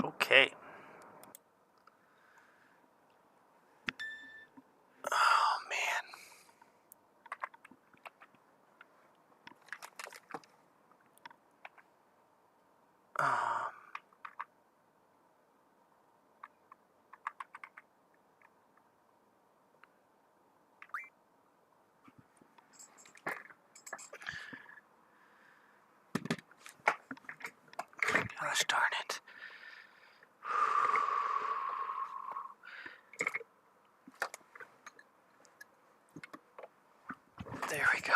Okay. Oh man. Gosh darn it. There we go.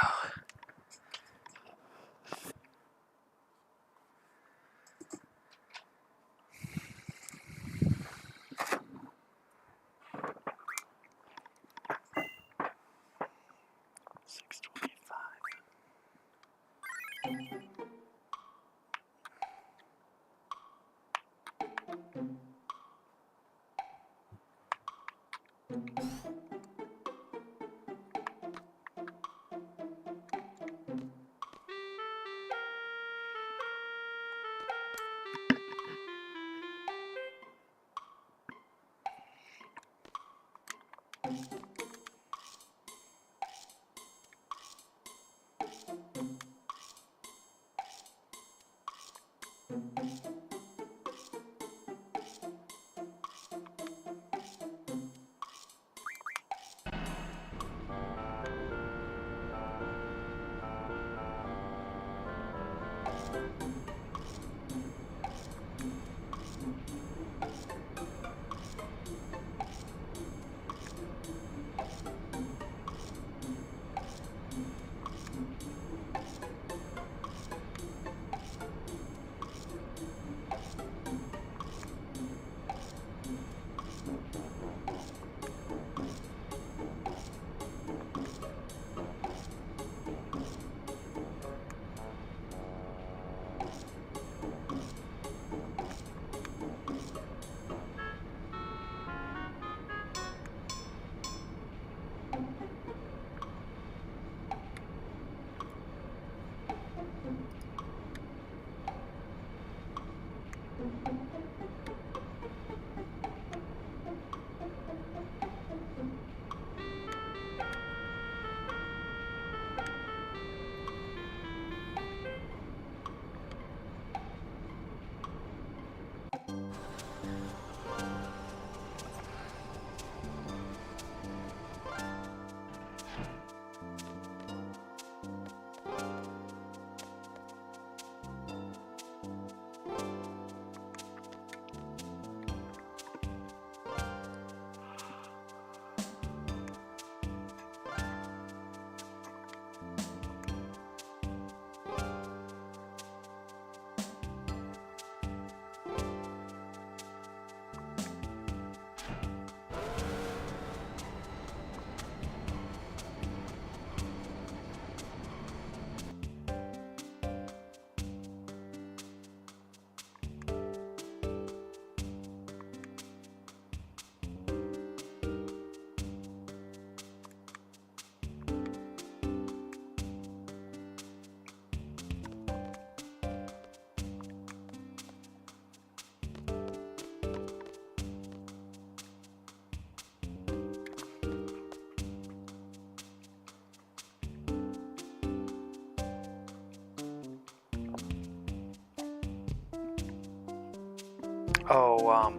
Oh,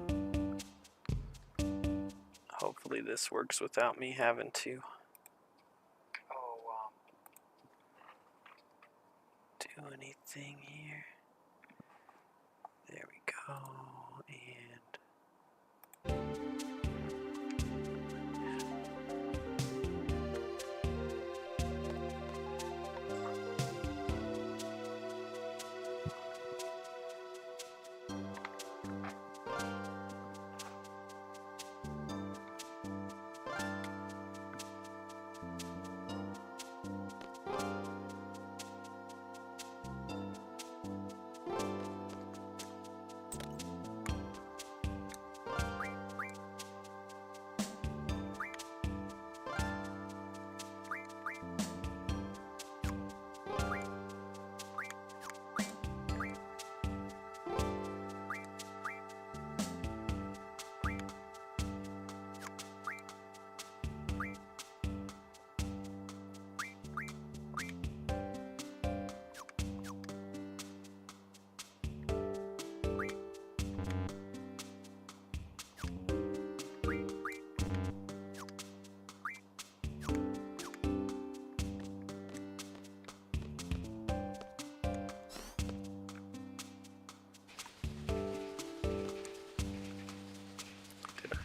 hopefully this works without me having to do anything here. There we go. And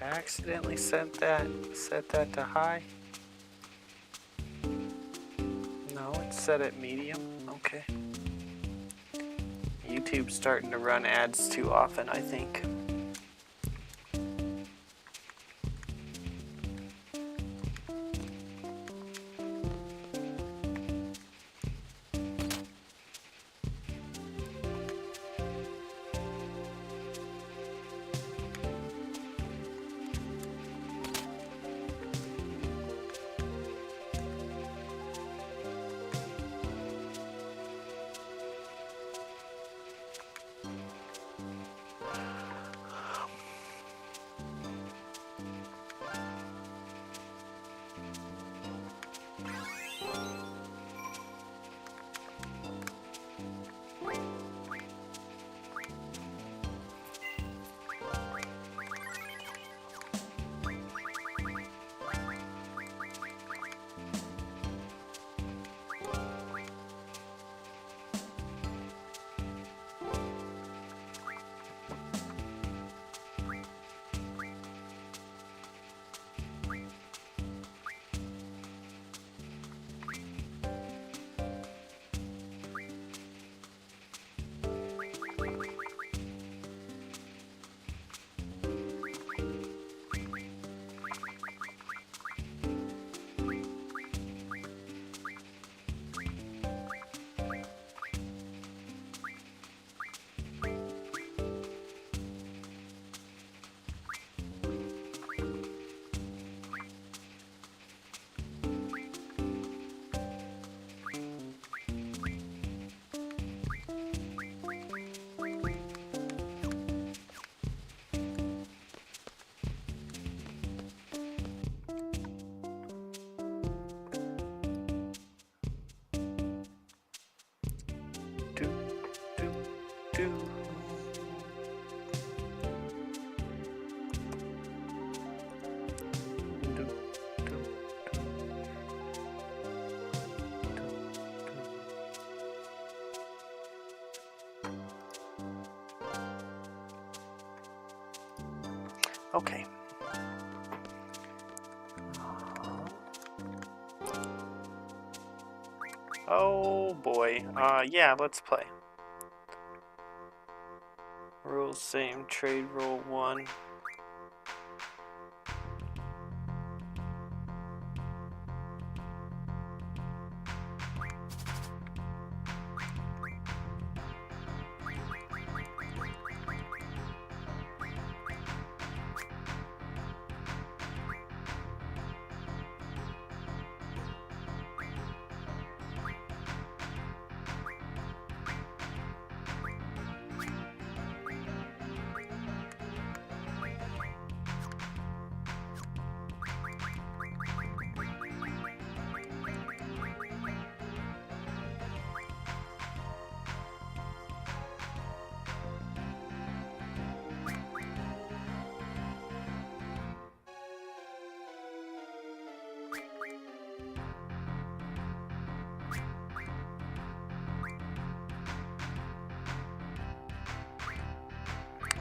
accidentally set that to high? No, it's set at medium. Okay. YouTube's starting to run ads too often, I think. Okay. Oh boy. Yeah, let's play. Rules same, trade rule 1.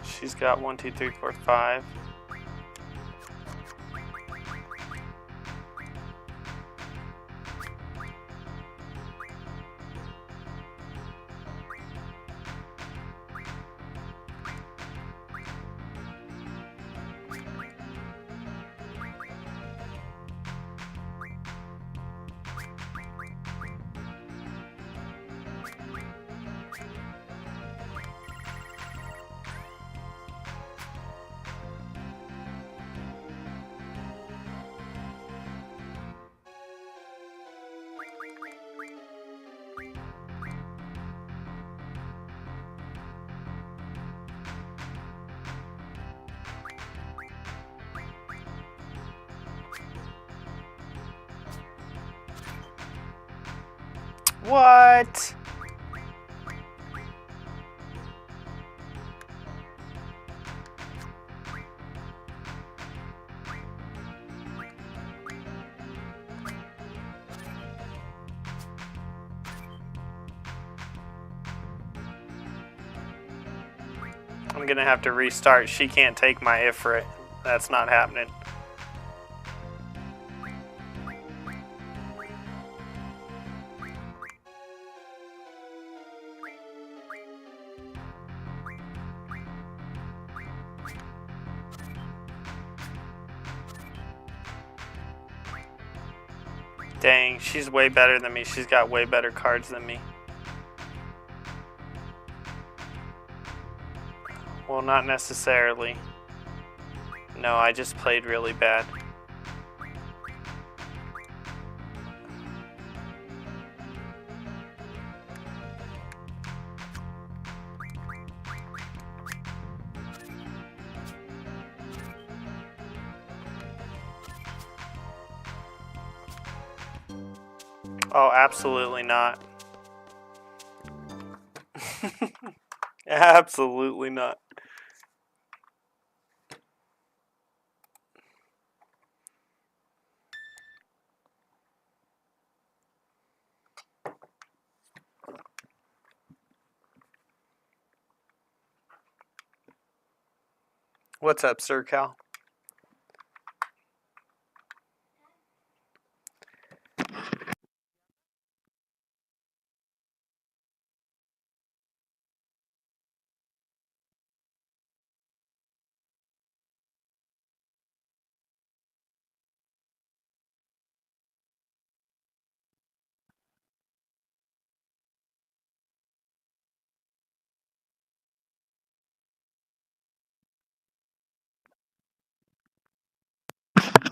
She's got 1, 2, 3, 4, 5. What? I'm gonna have to restart. She can't take my Ifrit. That's not happening. Dang, she's way better than me. She's got way better cards than me. Well, not necessarily. No, I just played really bad. Oh, absolutely not. Absolutely not. What's up, Sir Cal?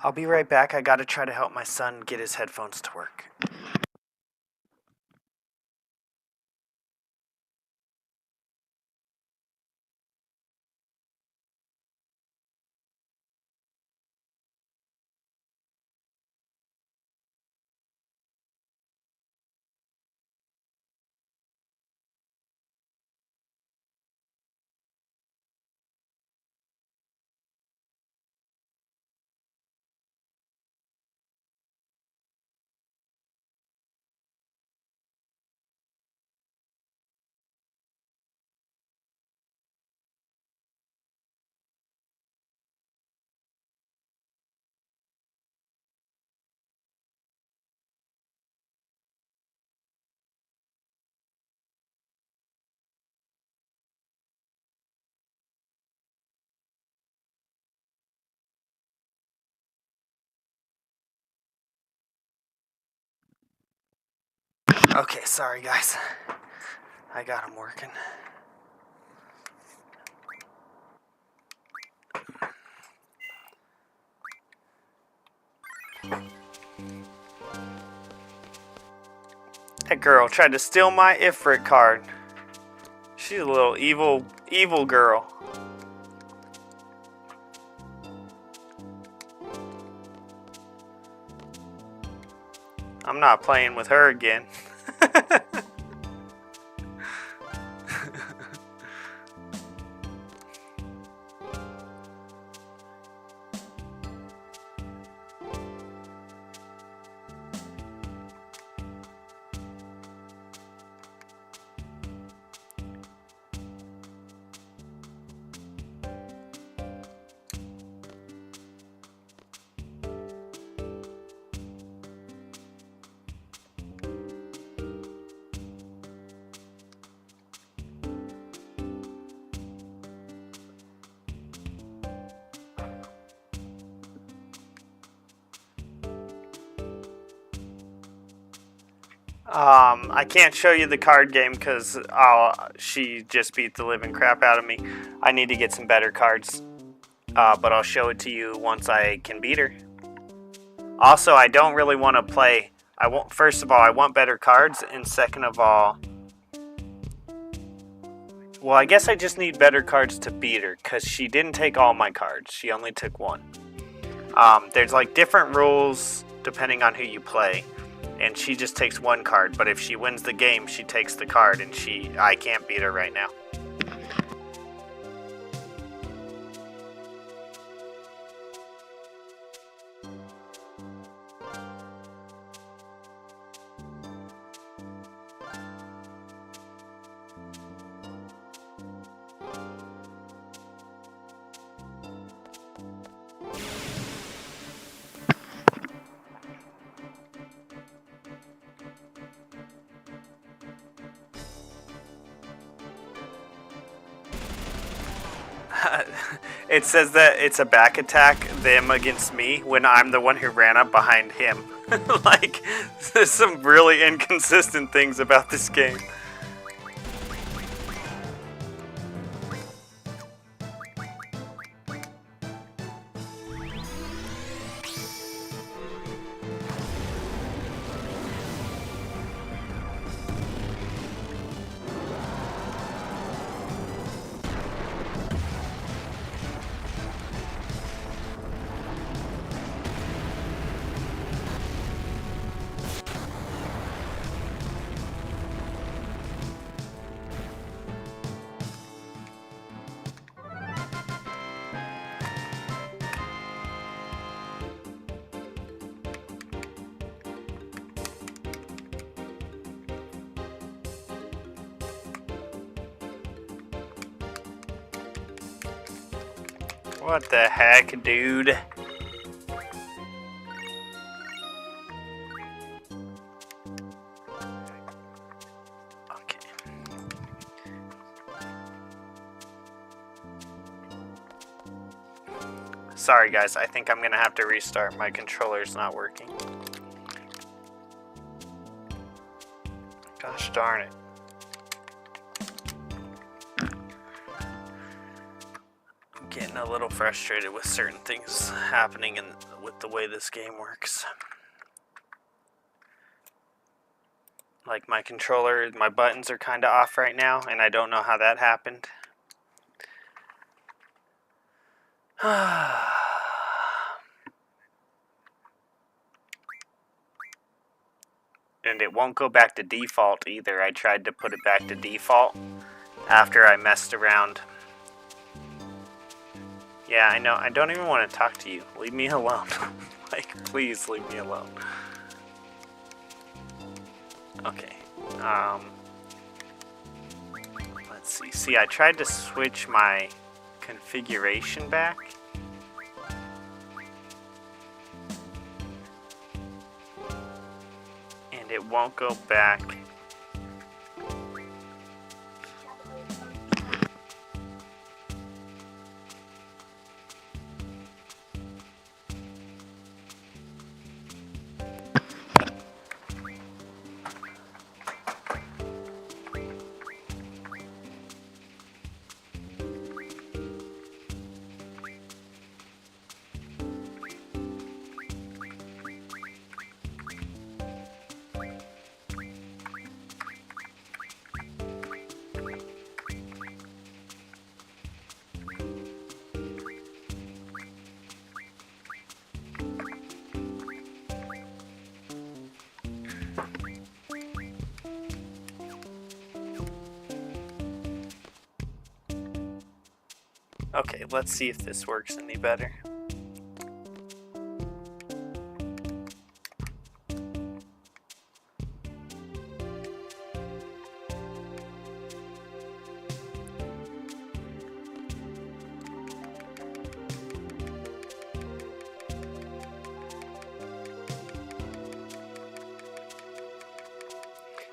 I'll be right back. I gotta try to help my son get his headphones to work. Okay, sorry guys. I got him working. That girl tried to steal my Ifrit card. She's a little evil girl. I'm not playing with her again. I can't show you the card game because she just beat the living crap out of me. I need to get some better cards, but I'll show it to you once I can beat her. Also, I don't really want to play. First of all, I want better cards, and second of all, well, I guess I just need better cards to beat her because she didn't take all my cards. She only took one. There's like different rules depending on who you play. And she just takes one card, but if she wins the game, she takes the card, and I can't beat her right now. It says that it's a back attack, them against me, when I'm the one who ran up behind him. Like, there's some really inconsistent things about this game. What the heck, dude? Okay. Sorry guys, I think I'm gonna have to restart. My controller's not working. Gosh darn it. Getting a little frustrated with certain things happening and with the way this game works. Like my controller, my buttons are kind of off right now, and I don't know how that happened. And it won't go back to default either. I tried to put it back to default after I messed around. Yeah, I know. I don't even want to talk to you. Leave me alone. Like, please leave me alone. Okay. Let's see. See, I tried to switch my configuration back. And it won't go back. Okay, let's see if this works any better.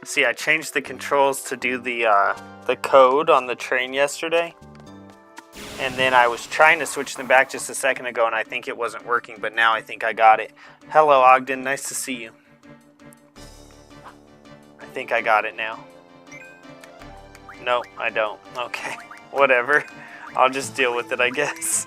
See, I changed the controls to do the code on the train yesterday. And then I was trying to switch them back just a second ago, and I think it wasn't working, but now I think I got it. Hello, Ogden. Nice to see you. I think I got it now. No, I don't. Okay, whatever. I'll just deal with it, I guess.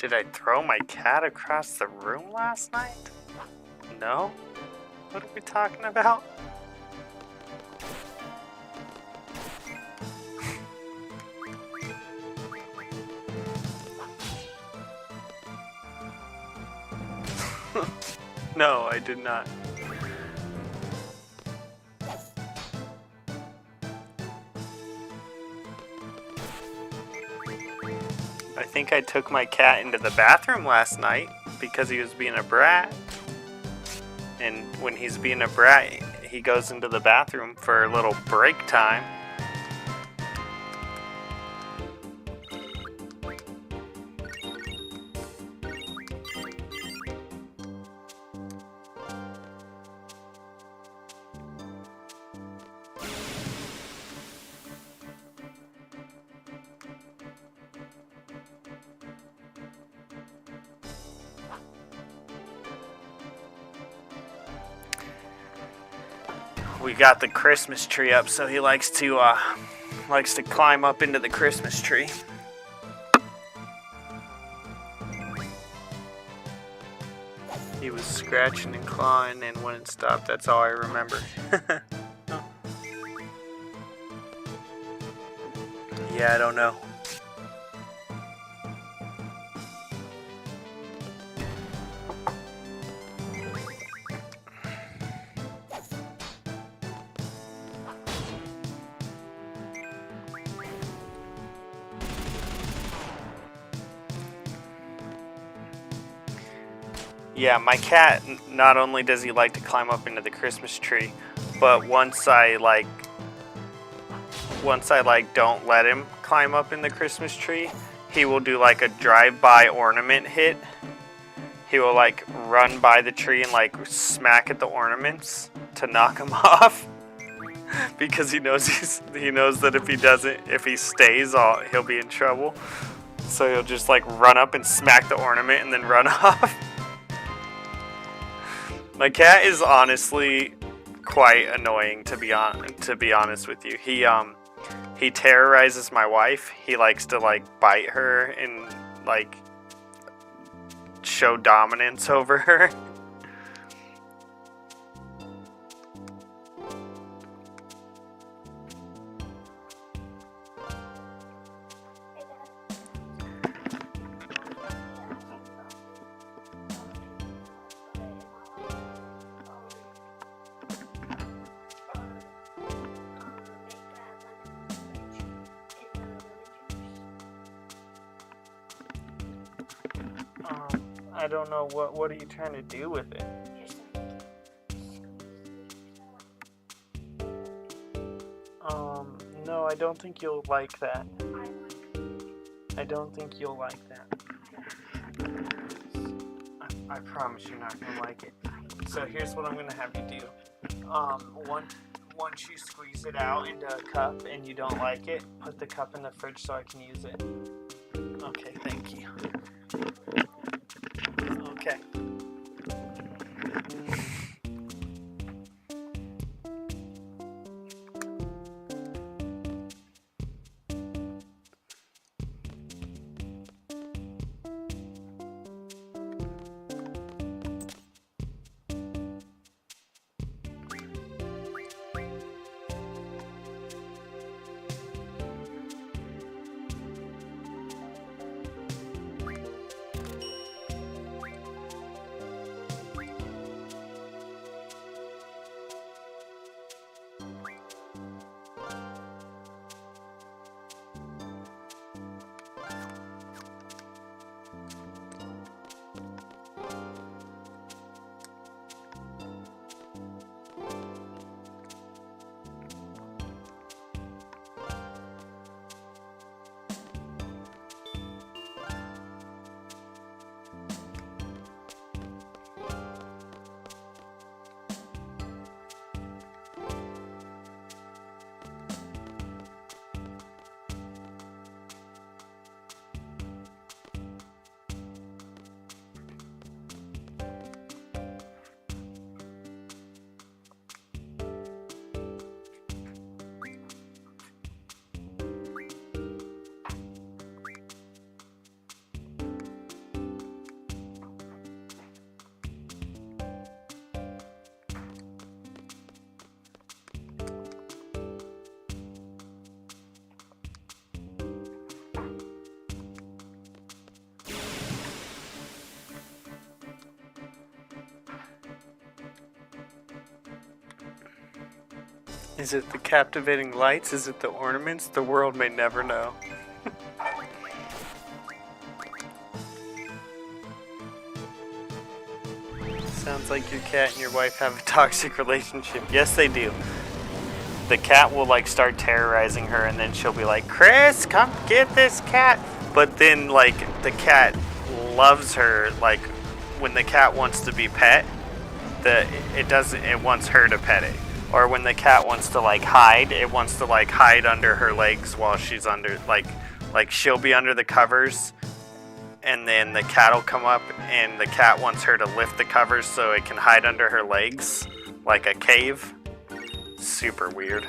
Did I throw my cat across the room last night? No? What are we talking about? No, I did not. I think I took my cat into the bathroom last night because he was being a brat. And when he's being a brat, he goes into the bathroom for a little break time. We got the Christmas tree up, so he likes to climb up into the Christmas tree. He was scratching and clawing and wouldn't stop. That's all I remember. Yeah, I don't know. Yeah, my cat, not only does he like to climb up into the Christmas tree, but once I don't let him climb up in the Christmas tree, he will do like a drive-by ornament hit. He will like run by the tree and like smack at the ornaments to knock him off. Because he knows that if he stays, he'll be in trouble. So he'll just like run up and smack the ornament and then run off. My cat is honestly quite annoying, to be honest with you. He terrorizes my wife. He likes to like bite her and like show dominance over her. I don't know, what are you trying to do with it? No, I don't think you'll like that. I don't think you'll like that. I promise you're not gonna like it. So here's what I'm gonna have you do. Once you squeeze it out into a cup and you don't like it, put the cup in the fridge so I can use it. Okay, thank you. Okay. Is it the captivating lights? Is it the ornaments? The world may never know. Sounds like your cat and your wife have a toxic relationship. Yes, they do. The cat will like start terrorizing her, and then she'll be like, "Chris, come get this cat." But then like the cat loves her. Like when the cat wants to be pet, it wants her to pet it. Or when the cat wants to like hide, it wants to like hide under her legs while she's under like she'll be under the covers, and then the cat will come up, and the cat wants her to lift the covers so it can hide under her legs like a cave. Super weird.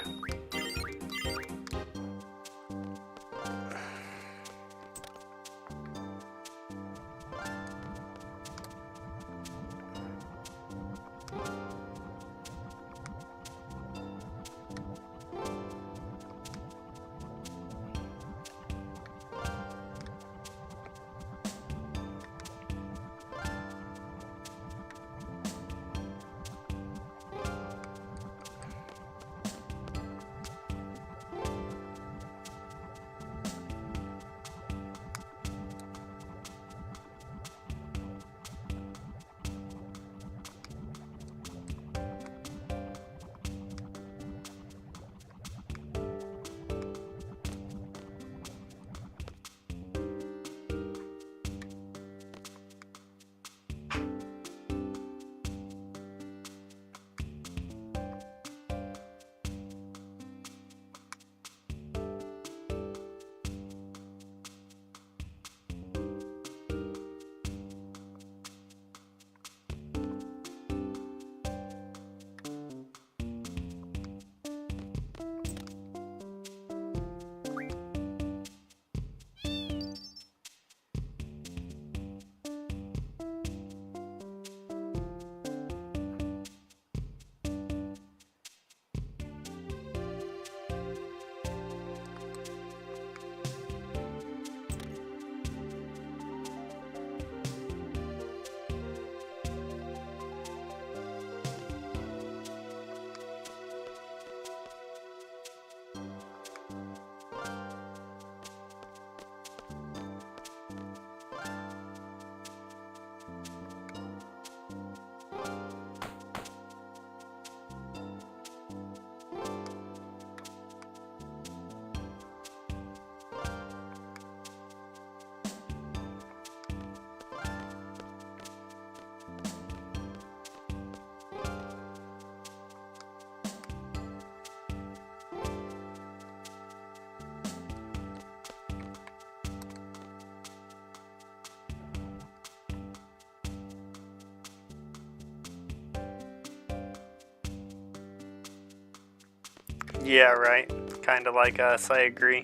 Yeah, right. Kind of like us, I agree.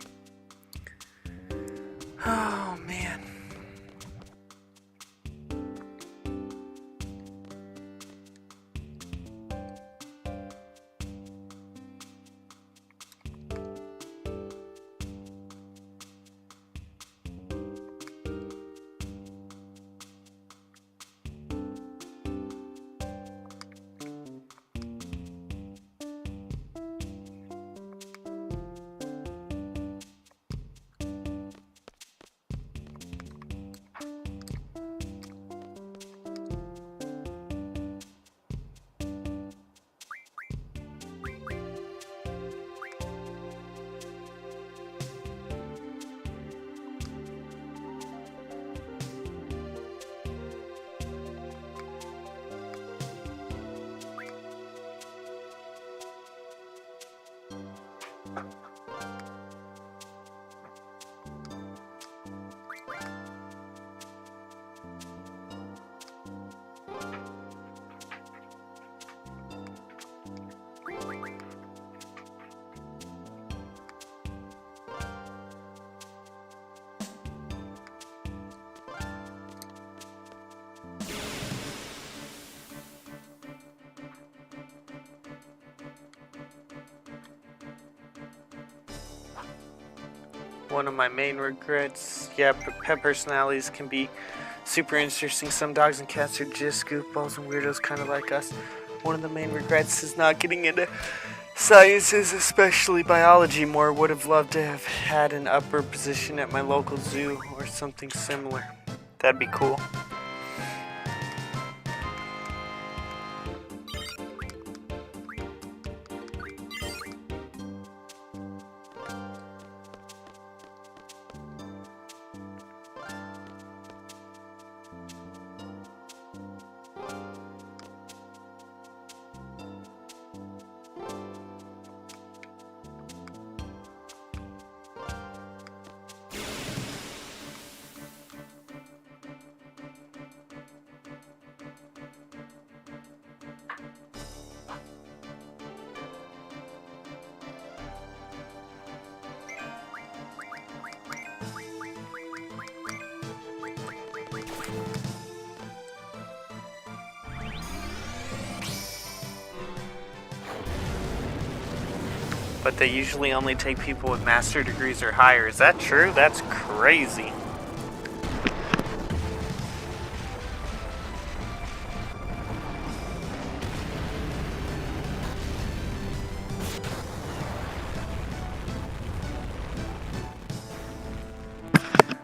Oh, man. One of my main regrets, yeah, pet personalities can be super interesting. Some dogs and cats are just goofballs and weirdos kind of like us. One of the main regrets is not getting into Sciences, especially biology, more would have loved to have had an upper position at my local zoo or something similar. That'd be cool. But they usually only take people with master degrees or higher. Is that true? That's crazy.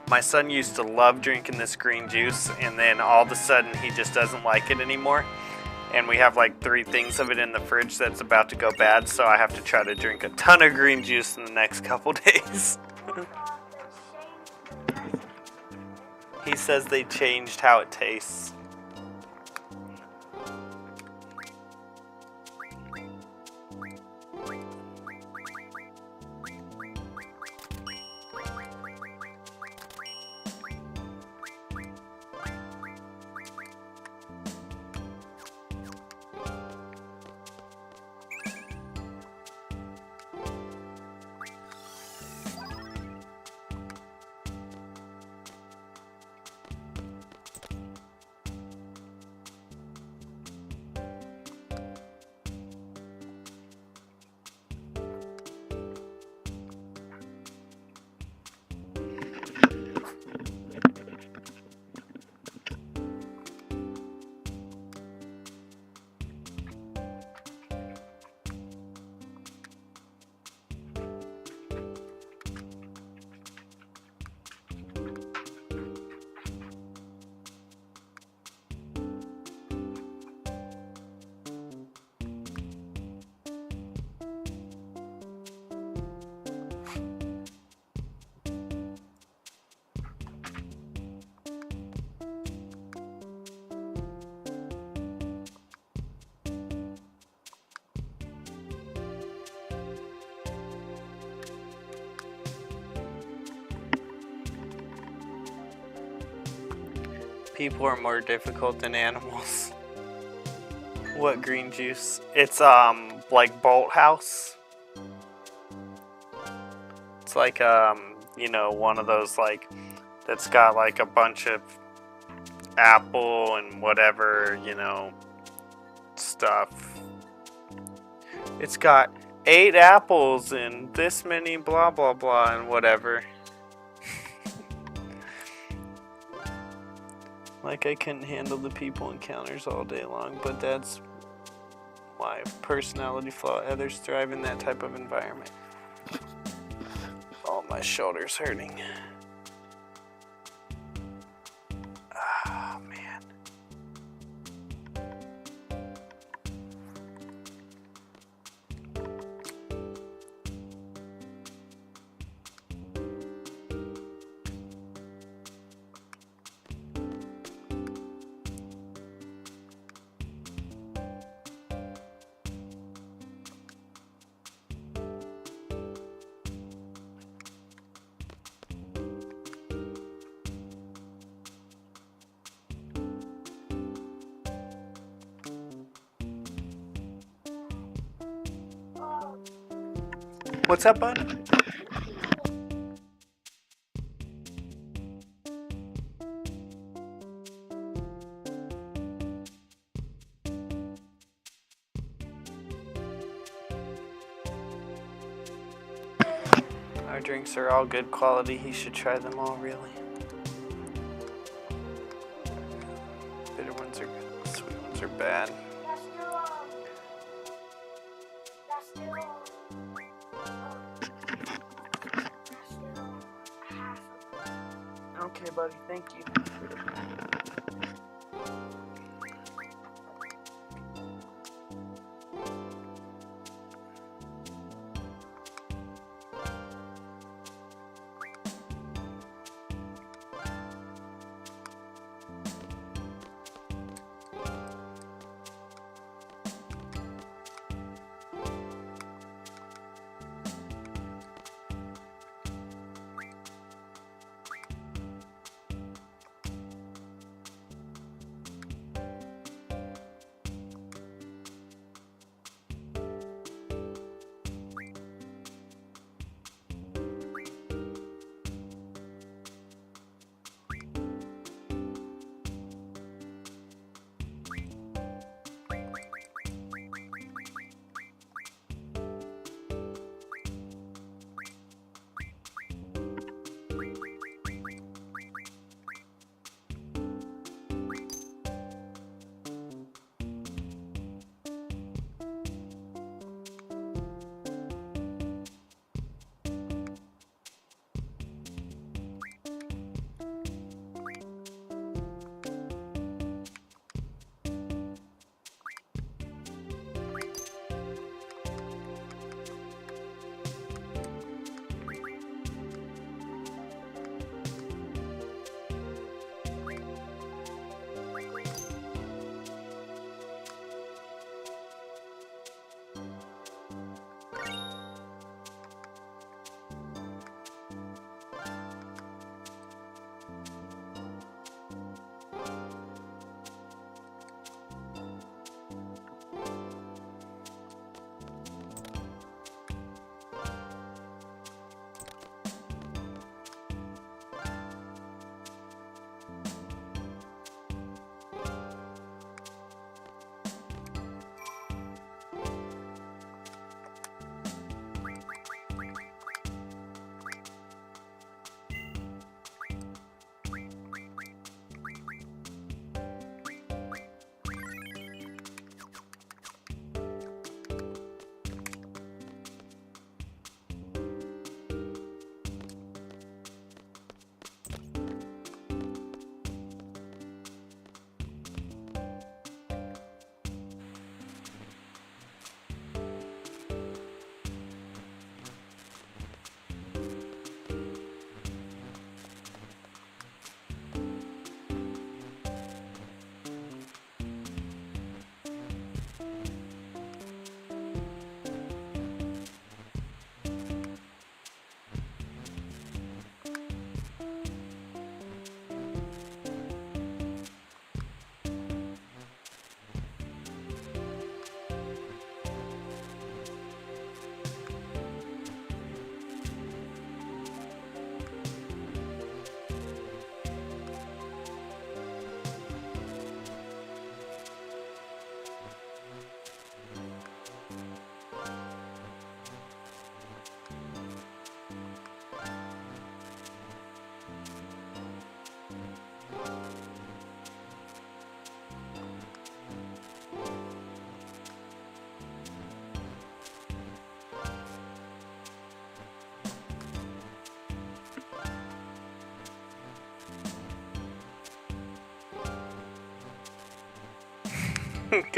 My son used to love drinking this green juice, and then all of a sudden he just doesn't like it anymore. And we have like 3 things of it in the fridge that's about to go bad, so I have to try to drink a ton of green juice in the next couple days. He says they changed how it tastes. People are more difficult than animals. What green juice? It's like Bolt House. It's like you know, one of those like that's got like a bunch of apple and whatever, you know, stuff. It's got 8 apples and this many blah blah blah and whatever. Like, I couldn't handle the people encounters all day long, but that's my personality flaw. Others thrive in that type of environment. Oh, my shoulder's hurting. Ah, man. What's up, bud? Our drinks are all good quality. He should try them all, really. Bitter ones are good. Sweet ones are bad. That's still Okay, buddy, thank you.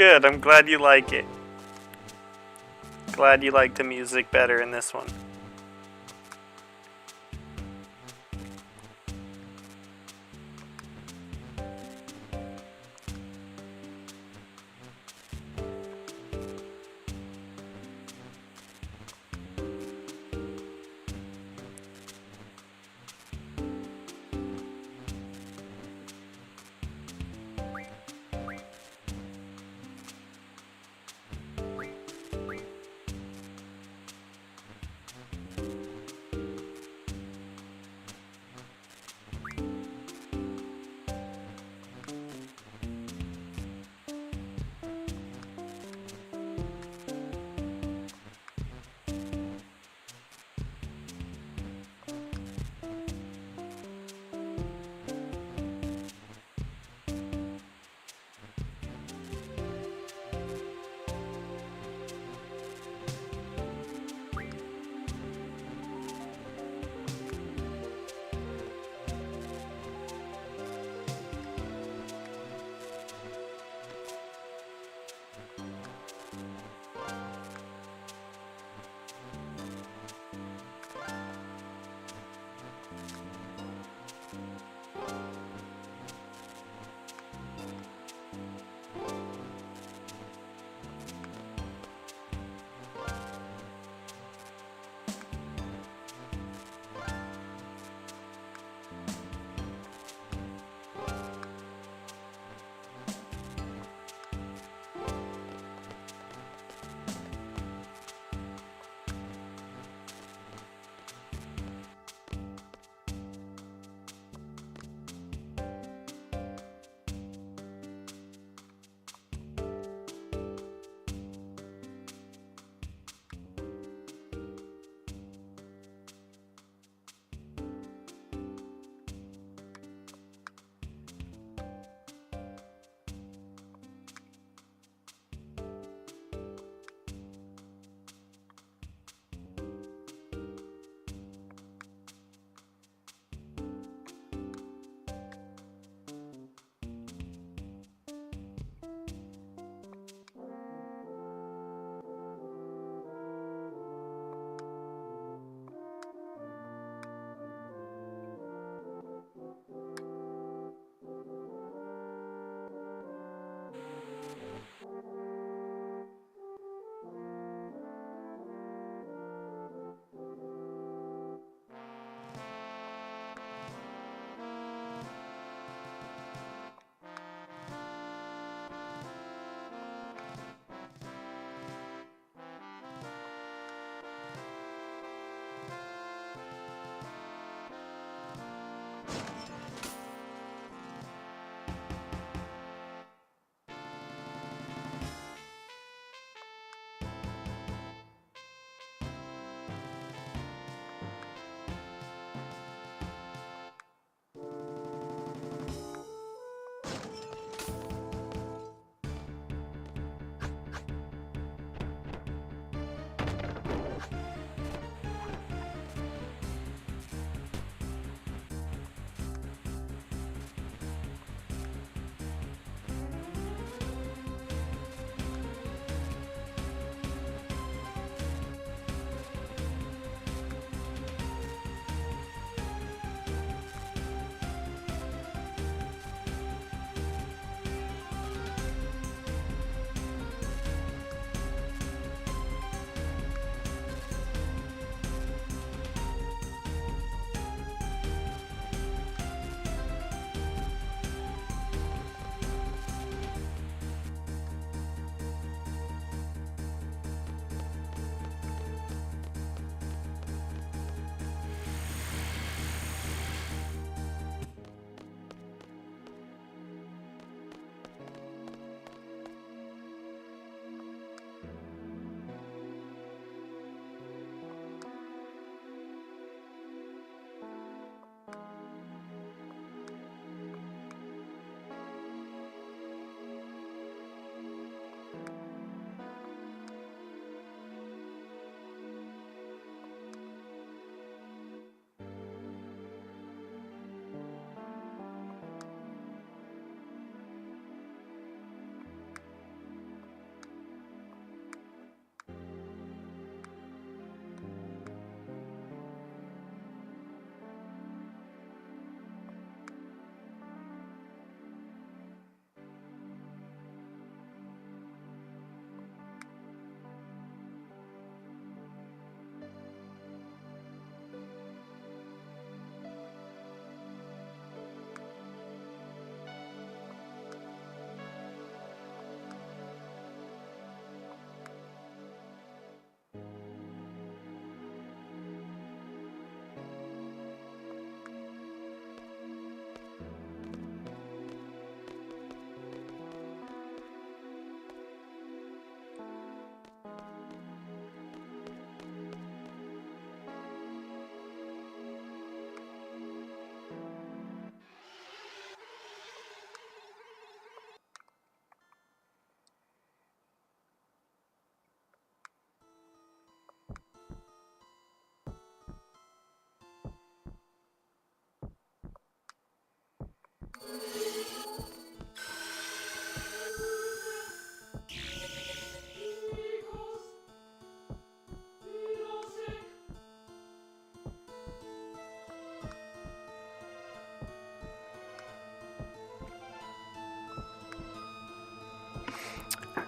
Good, I'm glad you like it. Glad you like the music better in this one.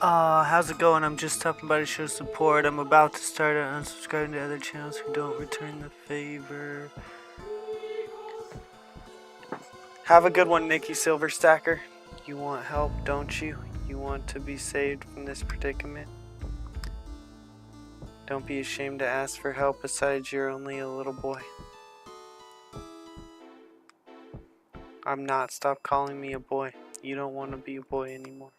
How's it going? I'm just stopping by to show support. I'm about to start unsubscribing to other channels who don't return the favor. Have a good one, Nikki Silverstacker. You want help, don't you? You want to be saved from this predicament? Don't be ashamed to ask for help, besides you're only a little boy. I'm not. Stop calling me a boy. You don't want to be a boy anymore.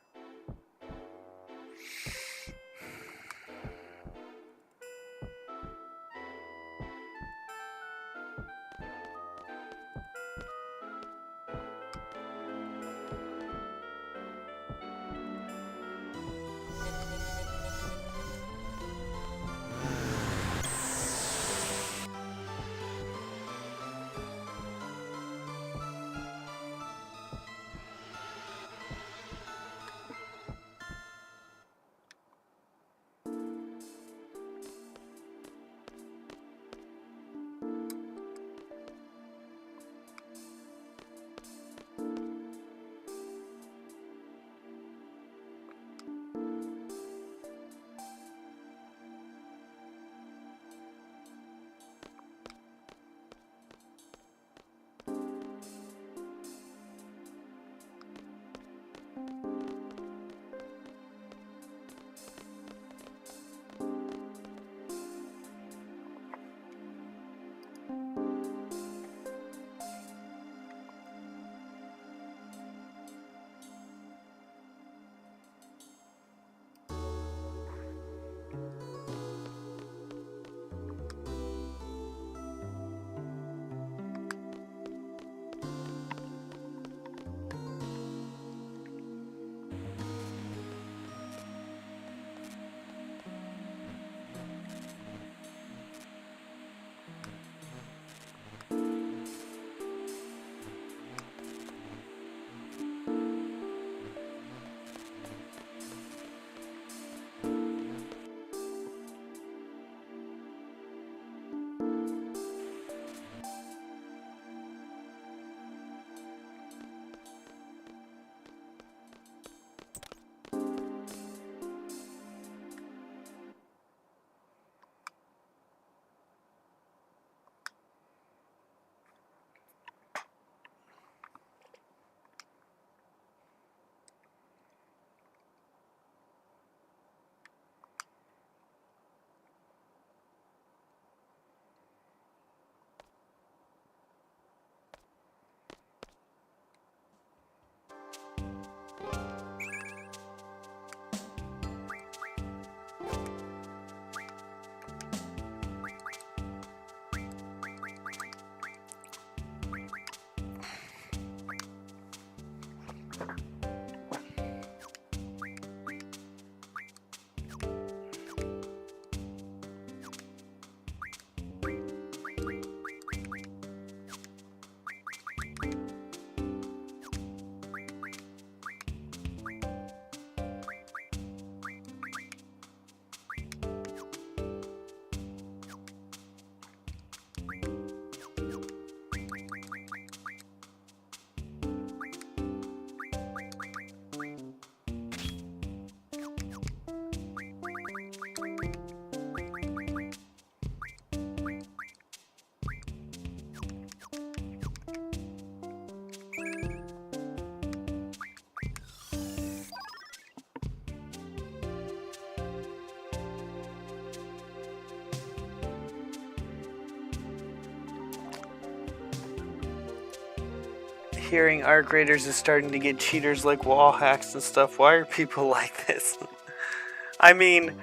Hearing Arc Raiders is starting to get cheaters like wall hacks and stuff. Why are people like this? I mean,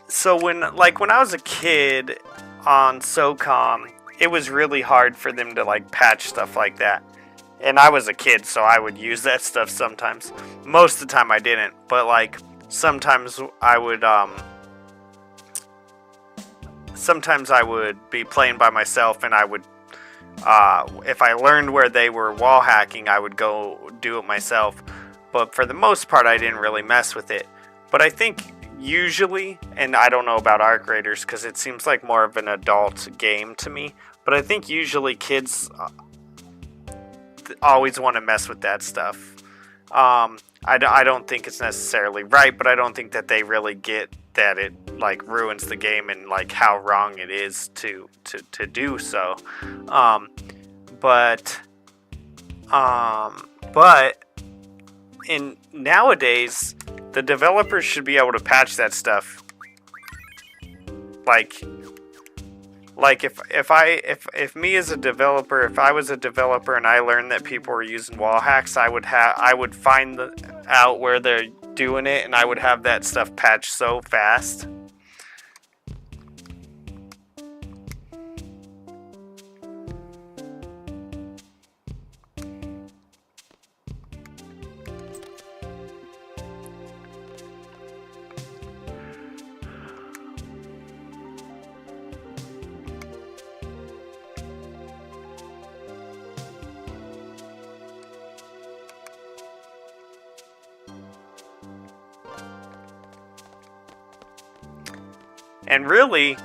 so when I was a kid on SOCOM, it was really hard for them to like patch stuff like that. And I was a kid, so I would use that stuff sometimes. Most of the time I didn't, but like sometimes I would be playing by myself, and I would if I learned where they were wall hacking, I would go do it myself. But for the most part, I didn't really mess with it. But I think usually, and I don't know about Arc Raiders because it seems like more of an adult game to me, but I think usually kids always want to mess with that stuff. I don't think it's necessarily right, but I don't think that they really get that it like ruins the game and like how wrong it is to do so. Um, but but in nowadays, the developers should be able to patch that stuff. Like if me as a developer, if I was a developer and I learned that people were using wall hacks, I would find out where they're doing it, and I would have that stuff patched so fast. And really,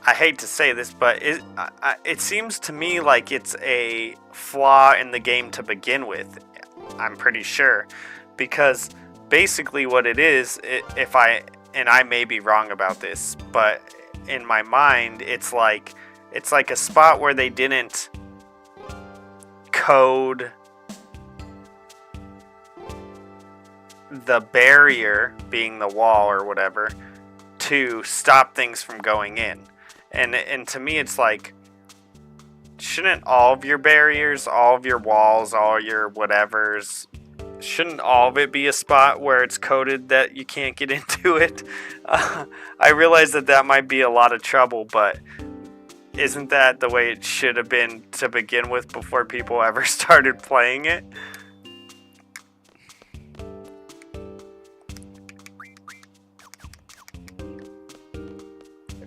I hate to say this, but it seems to me like it's a flaw in the game to begin with. I'm pretty sure, because basically what it is, and I may be wrong about this, but in my mind, it's like a spot where they didn't code the barrier, being the wall or whatever, to stop things from going in. And to me, it's like, shouldn't all of your barriers, all of your walls, all your whatevers, shouldn't all of it be a spot where it's coded that you can't get into it? I realize that might be a lot of trouble, but isn't that the way it should have been to begin with before people ever started playing it?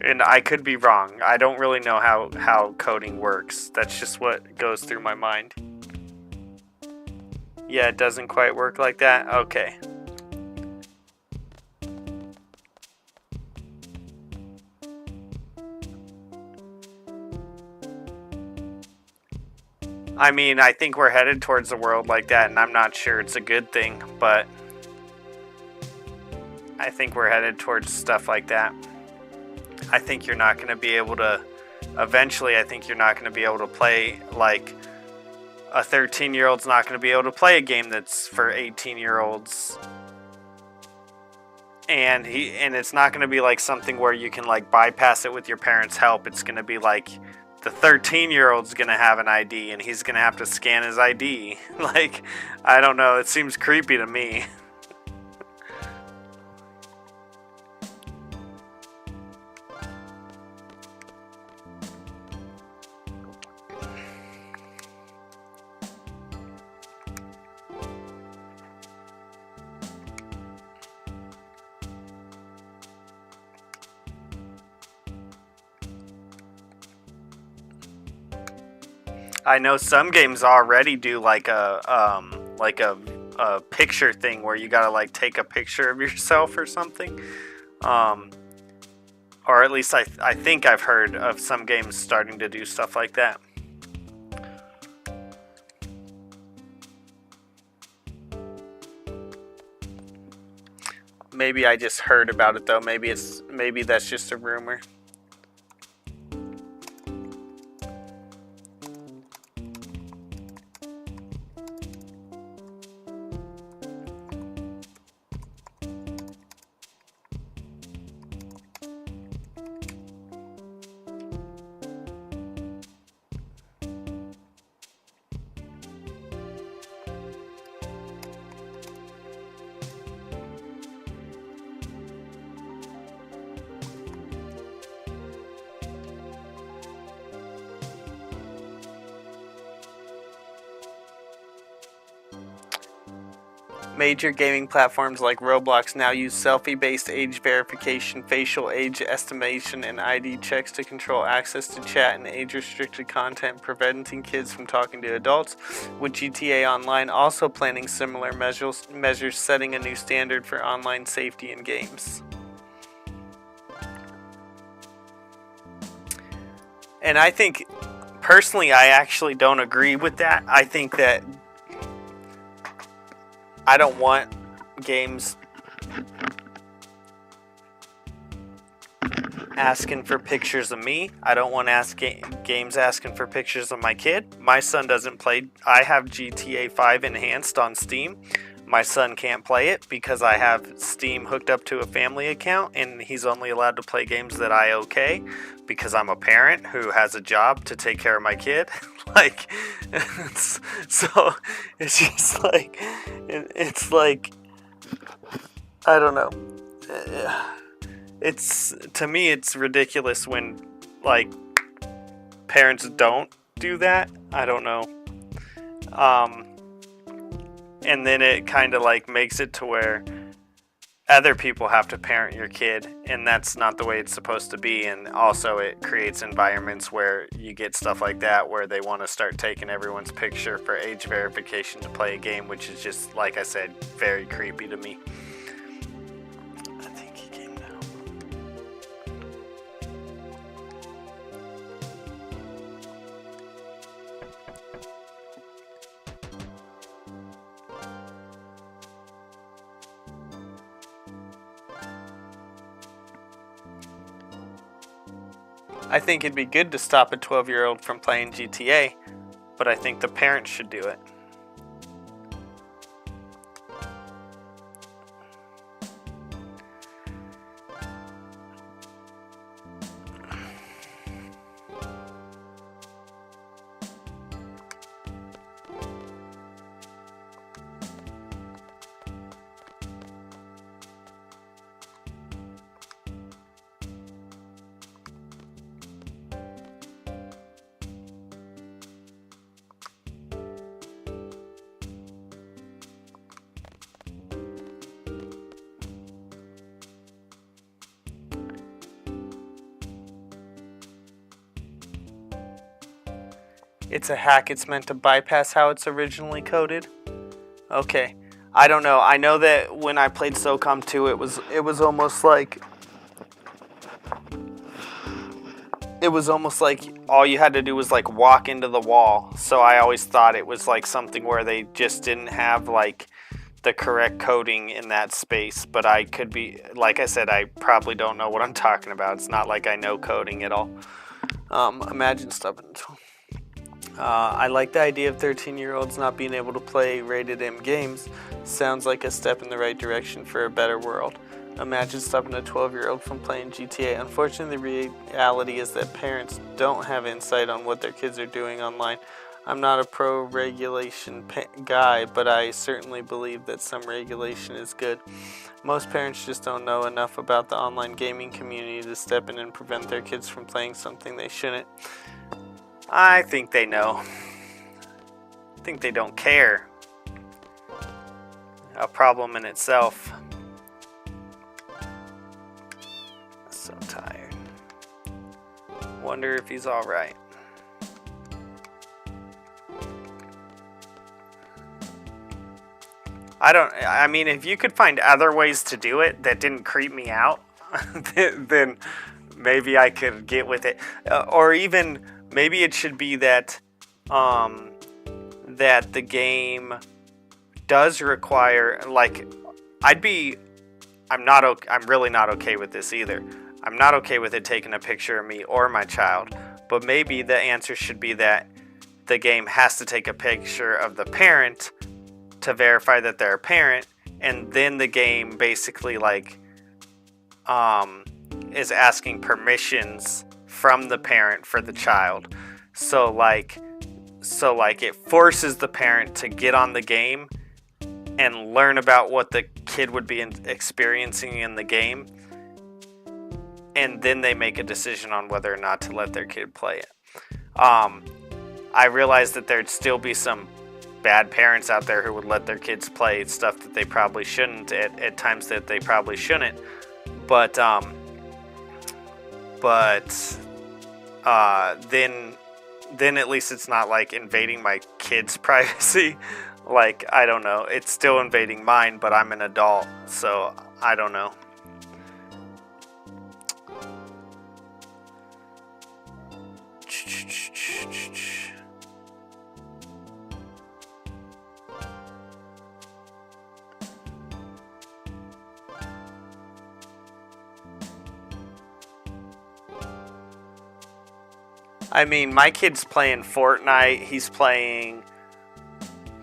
And I could be wrong. I don't really know how coding works. That's just what goes through my mind. Yeah, it doesn't quite work like that? Okay. I mean, I think we're headed towards a world like that, and I'm not sure it's a good thing, but I think we're headed towards stuff like that. I think you're not going to be able to, eventually, I think you're not going to be able to play, like, a 13-year-old's not going to be able to play a game that's for 18-year-olds. And it's not going to be like something where you can like bypass it with your parents' help. It's going to be like the 13-year-old's going to have an ID and he's going to have to scan his ID. Like, I don't know, it seems creepy to me. I know some games already do like a picture thing where you gotta like take a picture of yourself or something, or at least I think I've heard of some games starting to do stuff like that. Maybe I just heard about it though. Maybe that's just a rumor. Major gaming platforms like Roblox now use selfie-based age verification, facial age estimation, and ID checks to control access to chat and age-restricted content, preventing kids from talking to adults, with GTA Online also planning similar measures setting a new standard for online safety in games. And I think, personally, I actually don't agree with that. I think that I don't want games asking for pictures of me. I don't want games asking for pictures of my kid. My son doesn't play. I have GTA 5 enhanced on Steam. My son can't play it because I have Steam hooked up to a family account, and he's only allowed to play games that I okay because I'm a parent who has a job to take care of my kid. Like, so it's just like, it's like, I don't know. It's, to me, it's ridiculous when, like, parents don't do that. I don't know. And then it kind of like makes it to where other people have to parent your kid, and that's not the way it's supposed to be. And also it creates environments where you get stuff like that where they want to start taking everyone's picture for age verification to play a game, which is just, like I said, very creepy to me. I think he came down. I think it'd be good to stop a 12-year-old from playing GTA, but I think the parents should do it. It's a hack. It's meant to bypass how it's originally coded. Okay. I don't know. I know that when I played SOCOM 2, it was almost like all you had to do was like walk into the wall. So I always thought it was like something where they just didn't have like the correct coding in that space. But I could be, like I said, I probably don't know what I'm talking about. It's not like I know coding at all. Imagine stubbing. I like the idea of 13-year-olds not being able to play rated M games. Sounds like a step in the right direction for a better world. Imagine stopping a 12-year-old from playing GTA. Unfortunately, the reality is that parents don't have insight on what their kids are doing online. I'm not a pro-regulation guy, but I certainly believe that some regulation is good. Most parents just don't know enough about the online gaming community to step in and prevent their kids from playing something they shouldn't. I think they know. I think they don't care. A problem in itself. So tired. Wonder if he's alright. I mean, if you could find other ways to do it that didn't creep me out, then maybe I could get with it. Or even, maybe it should be that that the game does require, like, I'm really not okay with this either. I'm not okay with it taking a picture of me or my child. But maybe the answer should be that the game has to take a picture of the parent to verify that they're a parent, and then the game basically like is asking permissions from the parent for the child. So like it forces the parent to get on the game and learn about what the kid would be experiencing in the game, and then they make a decision on whether or not to let their kid play it. I realize that there'd still be some bad parents out there who would let their kids play stuff that they probably shouldn't at times that they probably shouldn't. But then at least it's not like invading my kids' privacy. Like, I don't know. It's still invading mine, but I'm an adult, so I don't know. I mean, my kid's playing Fortnite. He's playing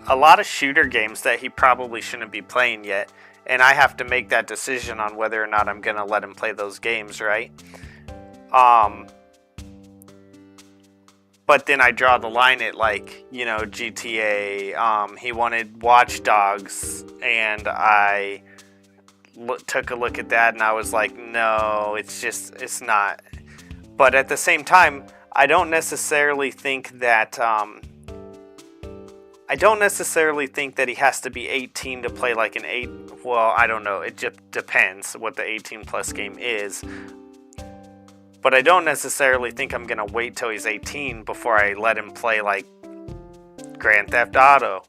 a lot of shooter games that he probably shouldn't be playing yet. And I have to make that decision on whether or not I'm going to let him play those games, right? But then I draw the line at, like, you know, GTA. He wanted Watch Dogs, and I took a look at that, and I was like, no, it's not. But at the same time, I don't necessarily think that he has to be 18 to play like well, I don't know. It just depends what the 18 plus game is. But I don't necessarily think I'm going to wait till he's 18 before I let him play like Grand Theft Auto.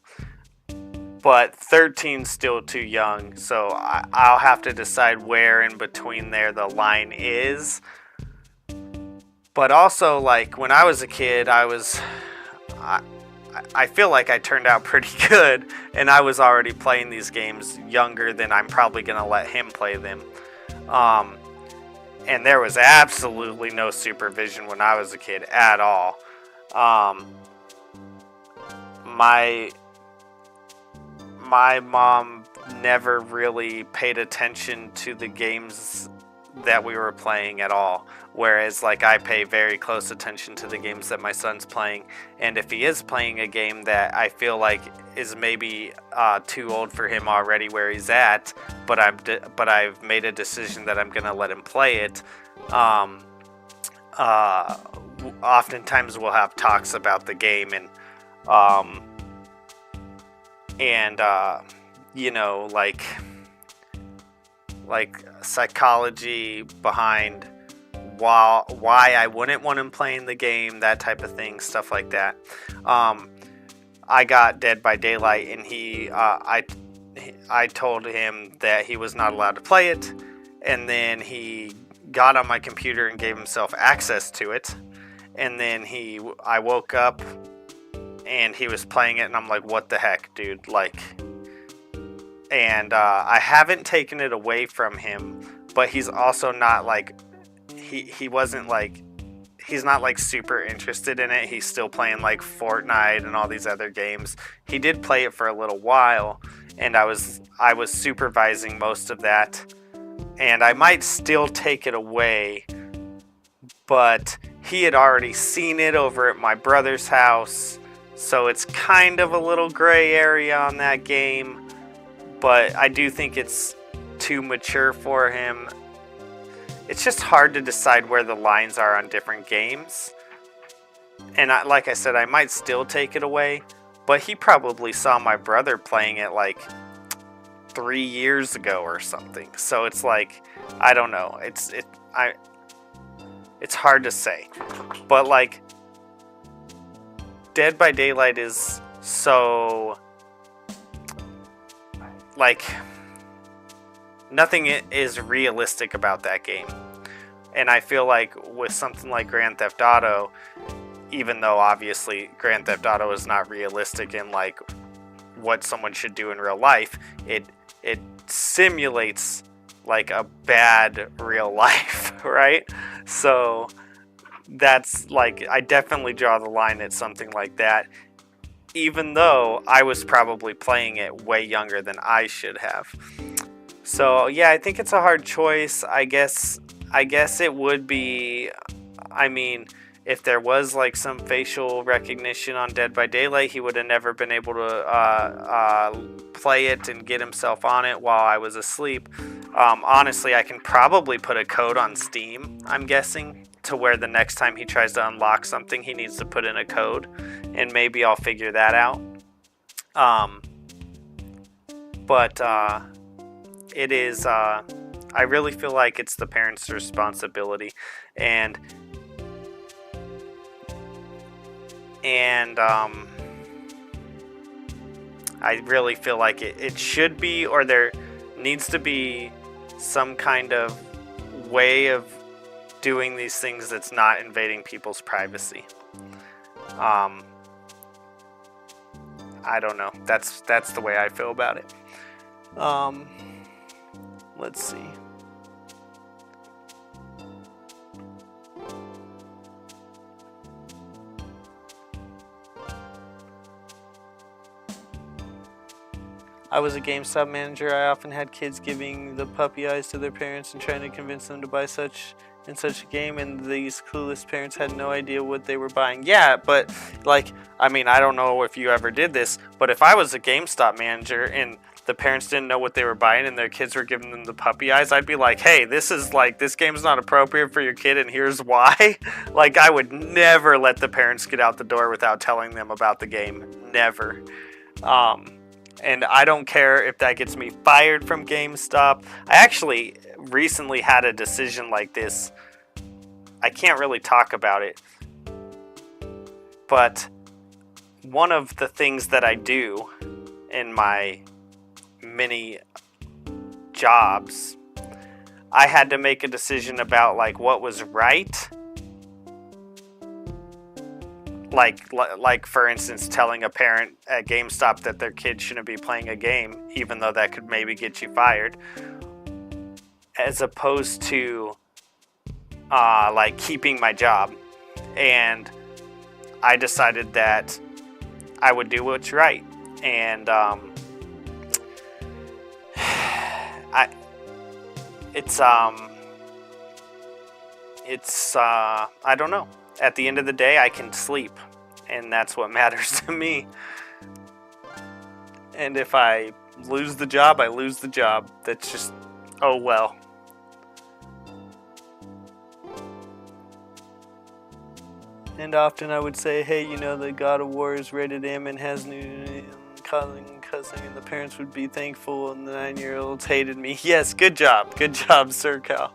But 13's still too young, so I'll have to decide where in between there the line is. But also, like, when I was a kid, I feel like I turned out pretty good, and I was already playing these games younger than I'm probably going to let him play them. And there was absolutely no supervision when I was a kid at all. My mom never really paid attention to the games that we were playing at all, whereas like I pay very close attention to the games that my son's playing. And if he is playing a game that I feel like is maybe too old for him already where he's at, but I've made a decision that I'm gonna let him play it, oftentimes we'll have talks about the game and you know, like psychology behind why I wouldn't want him playing the game, that type of thing, stuff like that. I got Dead by Daylight, and I told him that he was not allowed to play it, and then he got on my computer and gave himself access to it, and then I woke up and he was playing it, and I'm like, what the heck, dude, like. And I haven't taken it away from him, but he's also not like, he wasn't like, he's not like super interested in it. He's still playing like Fortnite and all these other games. He did play it for a little while, and I was supervising most of that, and I might still take it away, but he had already seen it over at my brother's house, so it's kind of a little gray area on that game. But I do think it's too mature for him. It's just hard to decide where the lines are on different games. And like I said, I might still take it away, but he probably saw my brother playing it like 3 years ago or something. So it's like, I don't know. It's hard to say. But like, Dead by Daylight is so, like, nothing is realistic about that game. And I feel like with something like Grand Theft Auto, even though obviously Grand Theft Auto is not realistic in like what someone should do in real life, it simulates like a bad real life, right? So that's like, I definitely draw the line at something like that, even though I was probably playing it way younger than I should have. So yeah, I think it's a hard choice. I guess it would be, I mean, if there was like some facial recognition on Dead by Daylight, he would have never been able to play it and get himself on it while I was asleep. Honestly, I can probably put a code on Steam, I'm guessing, to where the next time he tries to unlock something, he needs to put in a code, and maybe I'll figure that out. But it is, I really feel like it's the parents' responsibility, and I really feel like it should be, or there needs to be some kind of way of doing these things that's not invading people's privacy. I don't know. That's the way I feel about it. Let's see. I was a GameStop manager. I often had kids giving the puppy eyes to their parents and trying to convince them to buy such and such a game, and these clueless parents had no idea what they were buying. Yeah, but like, I mean, I don't know if you ever did this, but if I was a GameStop manager and the parents didn't know what they were buying and their kids were giving them the puppy eyes, I'd be like, hey, this game's not appropriate for your kid and here's why. Like, I would never let the parents get out the door without telling them about the game. Never. And I don't care if that gets me fired from GameStop. I actually recently had a decision like this. I can't really talk about it. But one of the things that I do in my many jobs, I had to make a decision about like what was right. Like for instance, telling a parent at GameStop that their kid shouldn't be playing a game, even though that could maybe get you fired, as opposed to like keeping my job. And I decided that I would do what's right. And I don't know. At the end of the day, I can sleep, and that's what matters to me. And if I lose the job, I lose the job. That's just, oh well. And often I would say, hey, you know, the God of War is rated M and has new cussing, and the parents would be thankful, and the 9-year-olds hated me. Yes, good job, Sir Cal.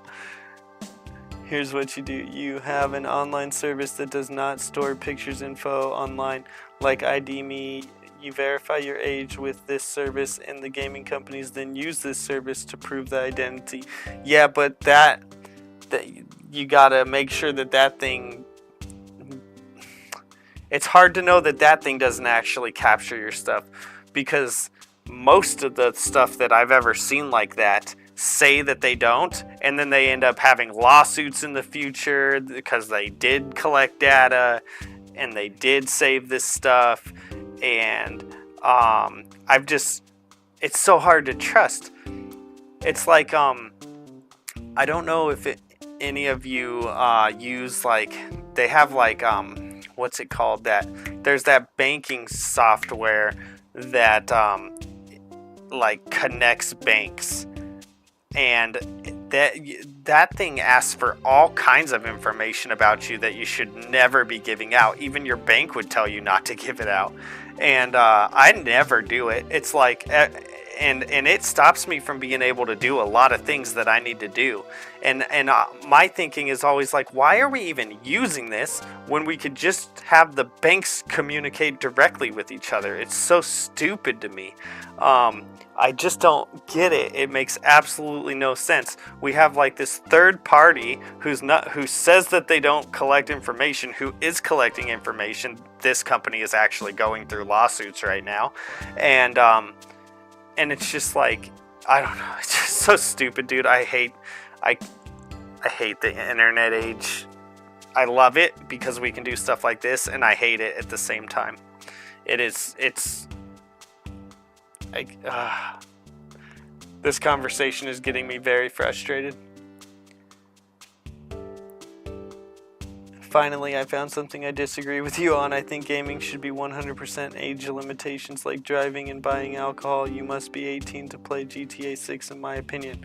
Here's what you do. You have an online service that does not store pictures info online, like ID Me. You verify your age with this service, and the gaming companies then use this service to prove the identity. Yeah, but that you gotta make sure that thing... It's hard to know that thing doesn't actually capture your stuff, because most of the stuff that I've ever seen like that say that they don't, and then they end up having lawsuits in the future because they did collect data and they did save this stuff. And it's so hard to trust. It's like I don't know if any of you use, like, they have like what's it called, that there's that banking software that like connects banks. And that thing asks for all kinds of information about you that you should never be giving out. Even your bank would tell you not to give it out. And I never do it. It's like, and it stops me from being able to do a lot of things that I need to do. And my thinking is always like, why are we even using this when we could just have the banks communicate directly with each other? It's so stupid to me. I just don't get it. It makes absolutely no sense. We have like this third party who says that they don't collect information, who is collecting information. This company is actually going through lawsuits right now. And it's just like, I don't know. It's just so stupid, dude. I hate the internet age. I love it because we can do stuff like this, and I hate it at the same time. This conversation is getting me very frustrated. Finally, I found something I disagree with you on. I think gaming should be 100% age limitations, like driving and buying alcohol. You must be 18 to play GTA 6, in my opinion.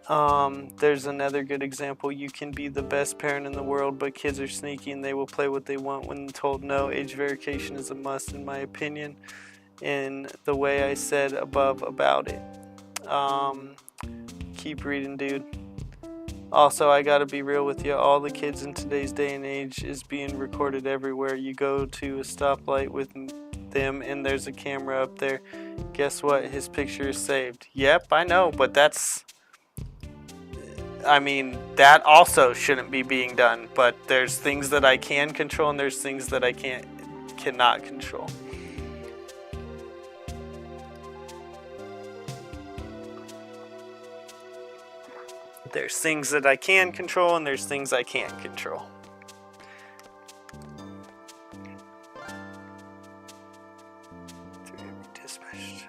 There's another good example. You can be the best parent in the world, but kids are sneaky and they will play what they want when told no. Age verification is a must, in my opinion, in the way I said above about it. Keep reading, dude. Also, I gotta be real with you. All the kids in today's day and age is being recorded everywhere. You go to a stoplight with them and there's a camera up there. Guess what? His picture is saved. Yep, I know, but that also shouldn't be being done. But there's things that I can control and there's things that I cannot control. There's things that I can control and there's things I can't control. Dispatched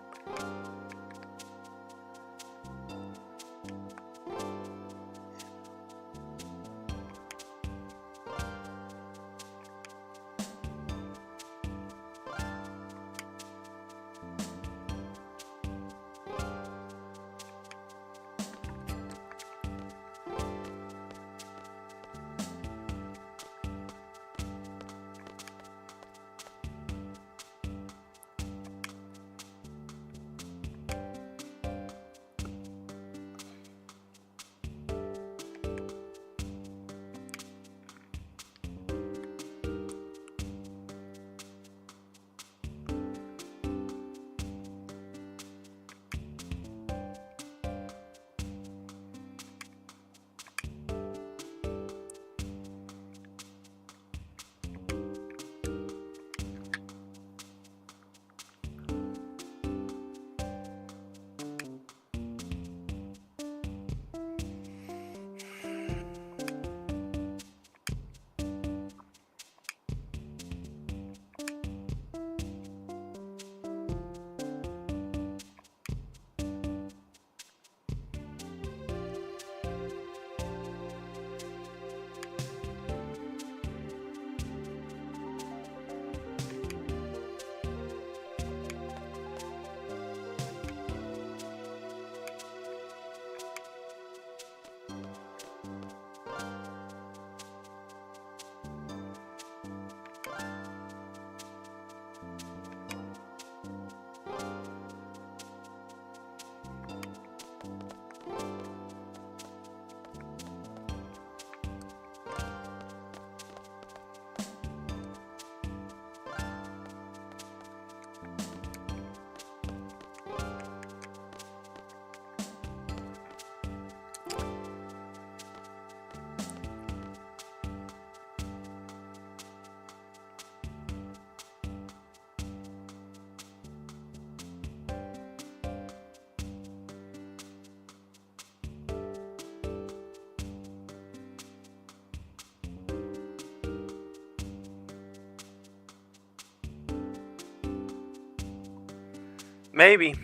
Maybe.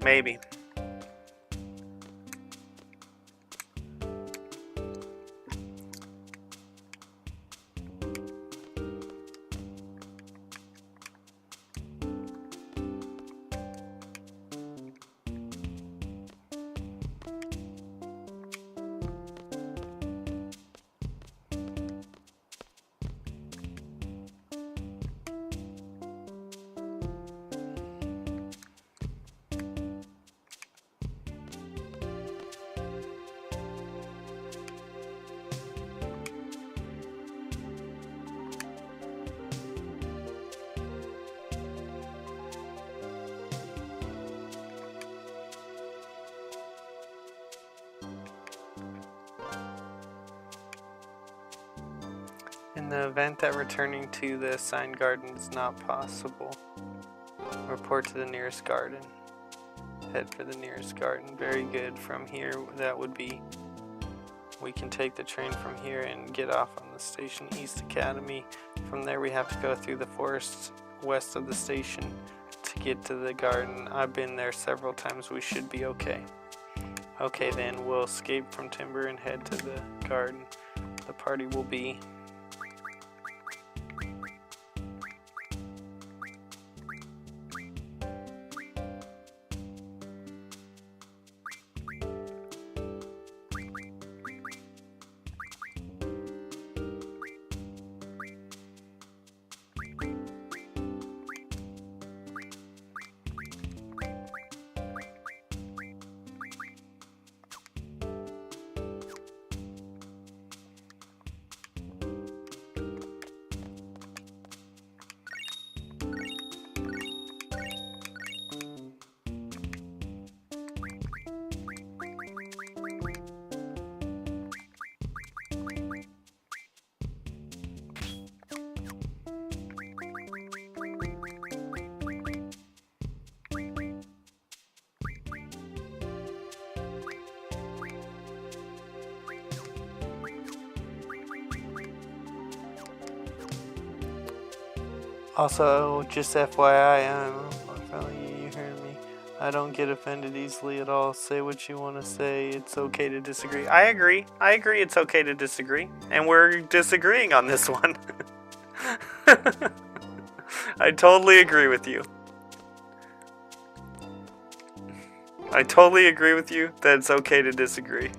Maybe. In the event that returning to the assigned garden is not possible, report to the nearest garden. Head for the nearest garden. Very good. From here, that would be, we can take the train from here and get off on the station East Academy. From there, we have to go through the forest west of the station to get to the garden. I've been there several times. We should be okay. Okay, then we'll escape from Timber and head to the garden. The party will be also, just FYI, you heard me. I don't get offended easily at all. Say what you want to say. It's okay to disagree. I agree. It's okay to disagree. And we're disagreeing on this one. I totally agree with you. I totally agree with you that it's okay to disagree.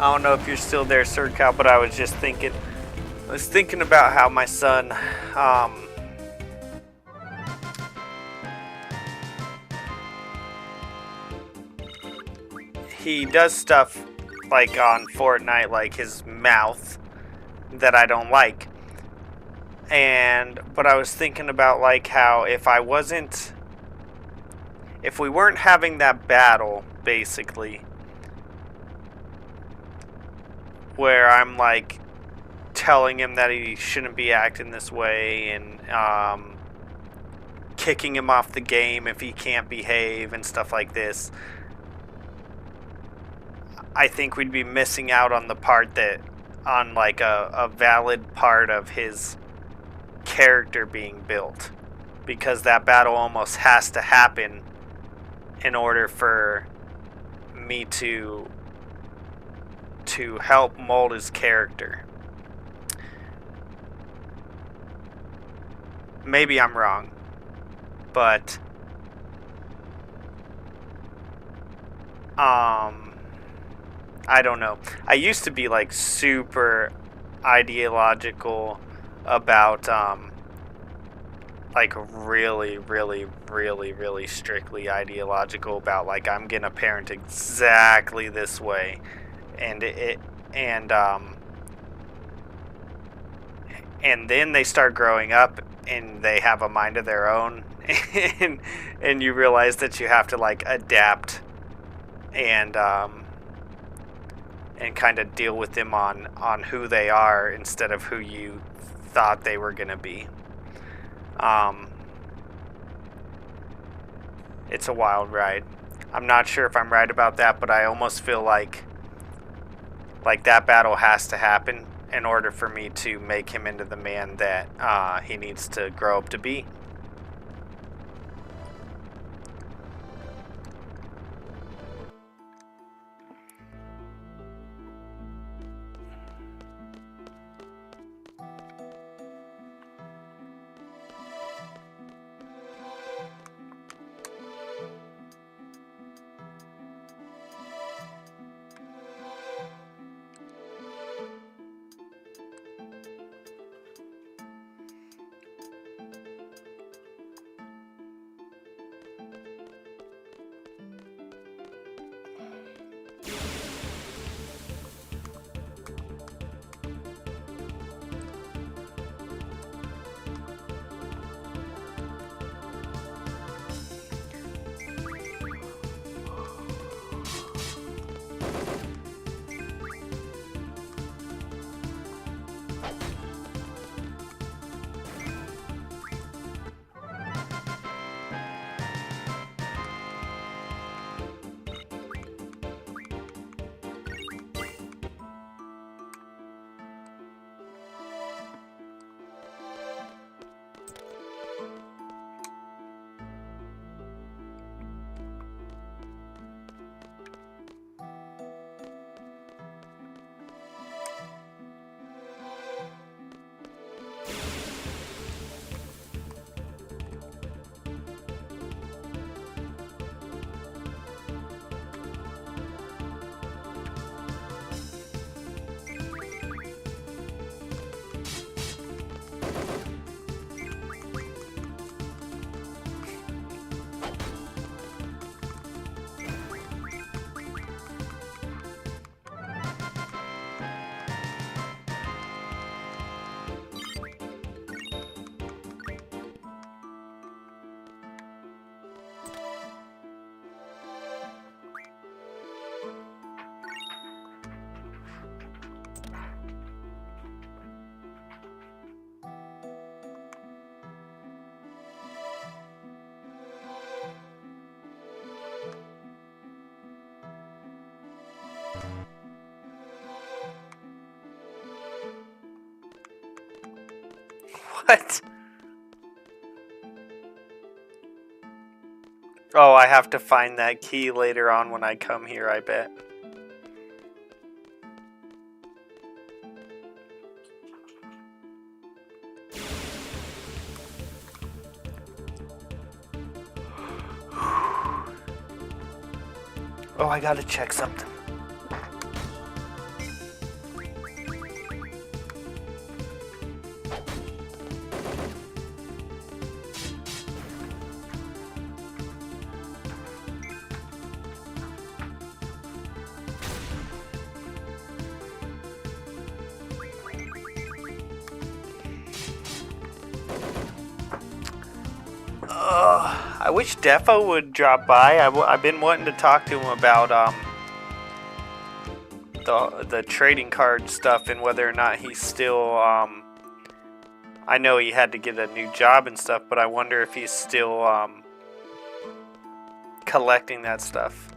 I don't know if you're still there, Sir Cow, but I was just thinking. I was thinking about how my son, he does stuff like on Fortnite, like his mouth, that I don't like. But I was thinking about like how if we weren't having that battle, basically, where I'm like telling him that he shouldn't be acting this way and kicking him off the game if he can't behave and stuff like this, I think we'd be missing out on the part on like a valid part of his character being built, because that battle almost has to happen in order for me to help mold his character. Maybe I'm wrong, but I don't know. I used to be like super ideological about like really strictly ideological about like I'm gonna parent exactly this way, and then they start growing up and they have a mind of their own, and you realize that you have to like adapt and kind of deal with them on who they are instead of who you thought they were gonna be. It's a wild ride. I'm not sure if I'm right about that, but I almost feel like that battle has to happen in order for me to make him into the man that he needs to grow up to be. What? Oh, I have to find that key later on when I come here, I bet. Oh, I gotta check something. wish Defo would drop by. I've been wanting to talk to him about the trading card stuff and whether or not he's still I know he had to get a new job and stuff, but I wonder if he's still collecting that stuff.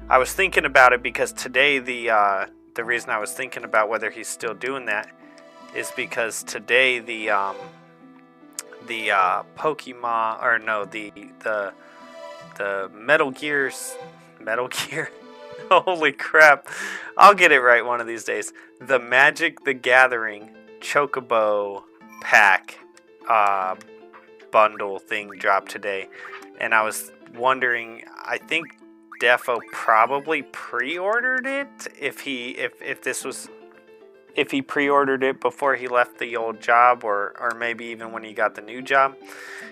I was thinking about it because today the reason I was thinking about whether he's still doing that is because today the Pokemon, or no, the Metal Gear holy crap, I'll get it right one of these days. The Magic the Gathering Chocobo pack bundle thing dropped today, and I was wondering, I think Defo probably pre-ordered it if he pre-ordered it before he left the old job, or maybe even when he got the new job.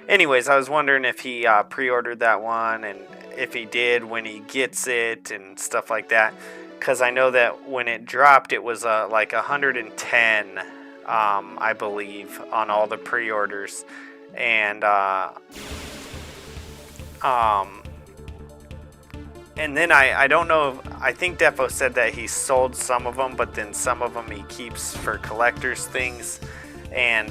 Anyways, I was wondering if he pre-ordered that one, and if he did, when he gets it and stuff like that, because I know that when it dropped it was like 110 I believe on all the pre-orders, and then I don't know, I think Defo said that he sold some of them, but then some of them he keeps for collector's things. And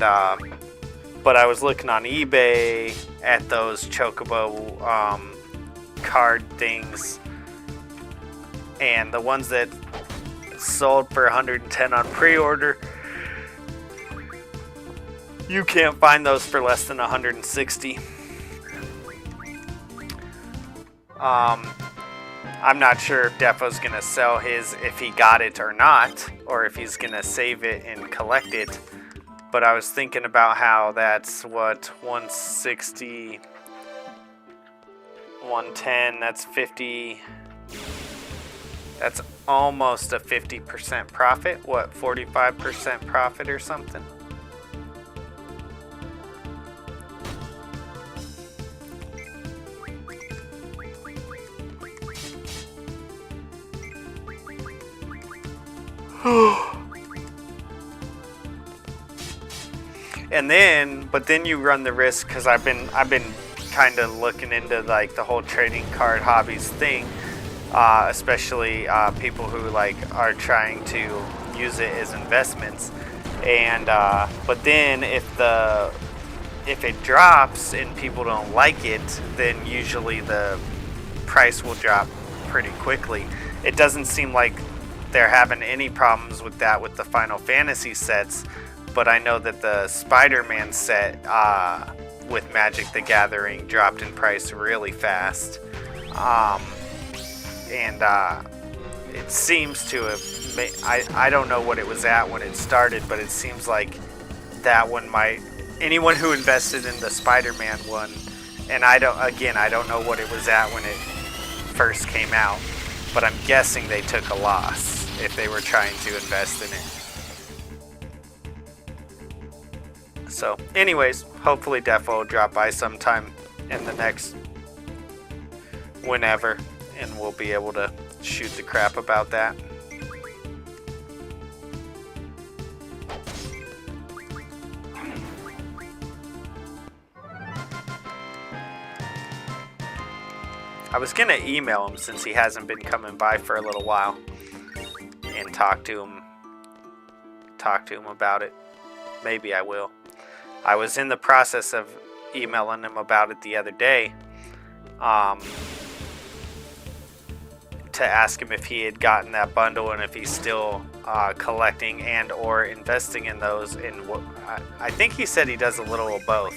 but I was looking on eBay at those Chocobo card things, and the ones that sold for 110 on pre-order, you can't find those for less than 160. I'm not sure if Defo's gonna sell his if he got it or not, or if he's gonna save it and collect it. But I was thinking about how that's what, 160, 110, that's 50, that's almost a 50% profit. What, 45% profit or something? And then, but then you run the risk, because I've been kind of looking into like the whole trading card hobbies thing, especially people who like are trying to use it as investments. And but then if it drops and people don't like it, then usually the price will drop pretty quickly. It doesn't seem like they're having any problems with that with the Final Fantasy sets, but I know that the Spider-Man set with Magic the Gathering dropped in price really fast. And it seems to have, I don't know what it was at when it started, but it seems like that one might, anyone who invested in the Spider-Man one, and I don't know what it was at when it first came out, but I'm guessing they took a loss if they were trying to invest in it. So anyways, hopefully Defo will drop by sometime in the next whenever, and we'll be able to shoot the crap about that. I was gonna email him since he hasn't been coming by for a little while, and talk to him about it. Maybe I will. I was in the process of emailing him about it the other day, to ask him if he had gotten that bundle and if he's still collecting and or investing in those. And I think he said he does a little of both.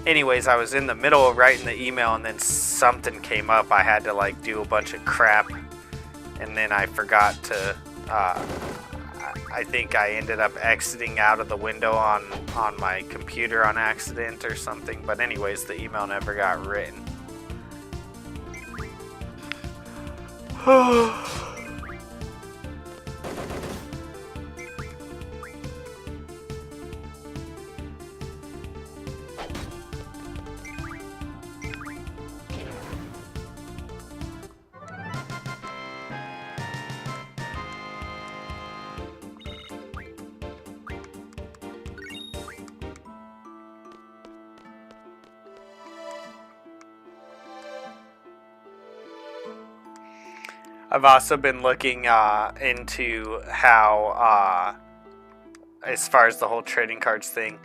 Anyways, I was in the middle of writing the email, and then something came up. I had to like do a bunch of crap, and then I forgot to I think I ended up exiting out of the window on my computer on accident or something. But anyways, the email never got written. I've also been looking into how, as far as the whole trading cards thing,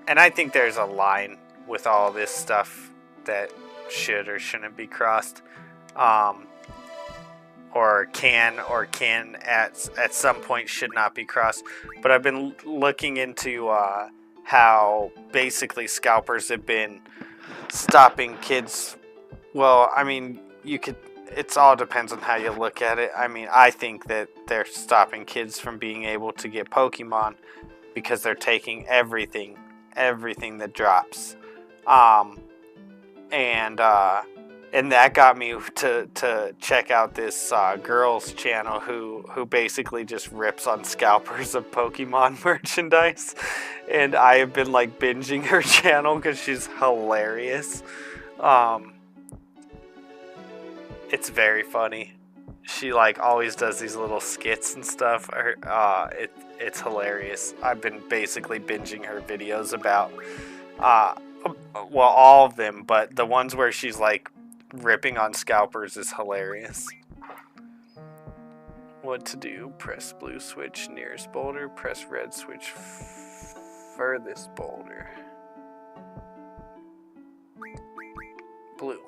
and I think there's a line with all this stuff that should or shouldn't be crossed, or can at some point should not be crossed. But I've been looking into how basically scalpers have been stopping kids. Well, I mean, it all depends on how you look at it. I mean, I think that they're stopping kids from being able to get Pokemon because they're taking everything that drops. And that got me to check out this girl's channel who basically just rips on scalpers of Pokemon merchandise. And I have been like binging her channel because she's hilarious. It's very funny. She like always does these little skits and stuff. It's hilarious. I've been basically binging her videos about well, all of them, but the ones where she's like ripping on scalpers is hilarious. What to do? Press blue switch nearest boulder. Press red switch furthest boulder. Blue.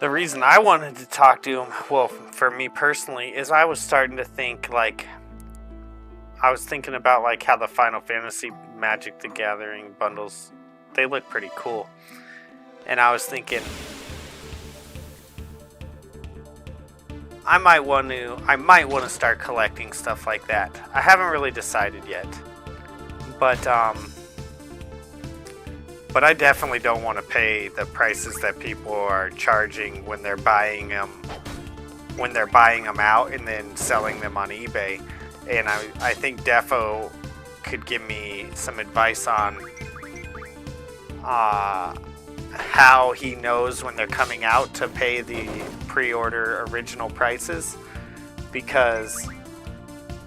The reason I wanted to talk to him, well, for me personally, is I was starting to think, like, I was thinking about, like, how the Final Fantasy Magic the Gathering bundles, they look pretty cool. And I was thinking, I might want to start collecting stuff like that. I haven't really decided yet. But I definitely don't want to pay the prices that people are charging when they're buying them out and then selling them on eBay. And I think Defo could give me some advice on how he knows when they're coming out to pay the pre-order original prices, because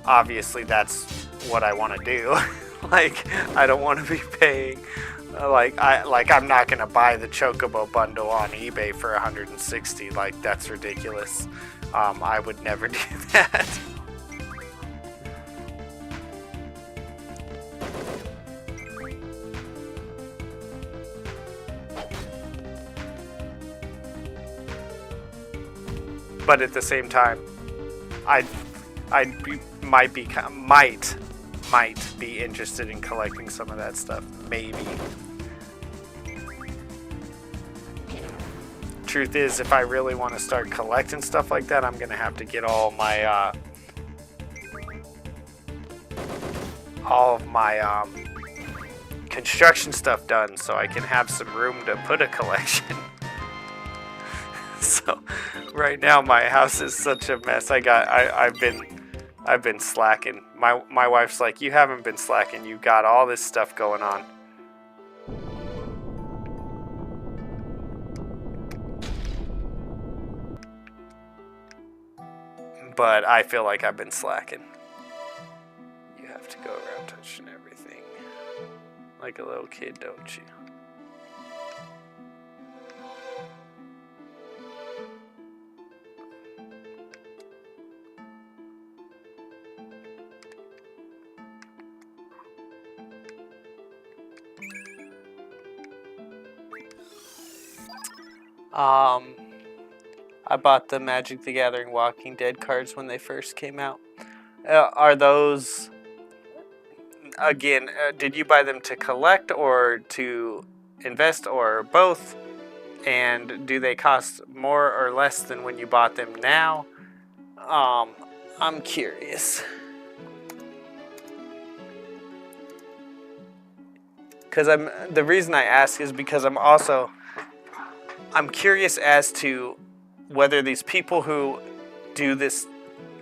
obviously that's what I want to do. Like, I don't want to be paying I'm not gonna buy the Chocobo bundle on eBay for 160. Like, that's ridiculous. I would never do that. But at the same time, might be interested in collecting some of that stuff. Maybe. Truth is, if I really want to start collecting stuff like that, I'm gonna have to get all of my construction stuff done so I can have some room to put a collection. So right now my house is such a mess. I've been slacking. My wife's like, you haven't been slacking. You got all this stuff going on. But I feel like I've been slacking. You have to go around touching everything like a little kid, don't you? I bought the Magic the Gathering Walking Dead cards when they first came out. Are those, again, did you buy them to collect or to invest or both? And do they cost more or less than when you bought them now? I'm curious. Because the reason I ask is because I'm curious as to whether these people who do this,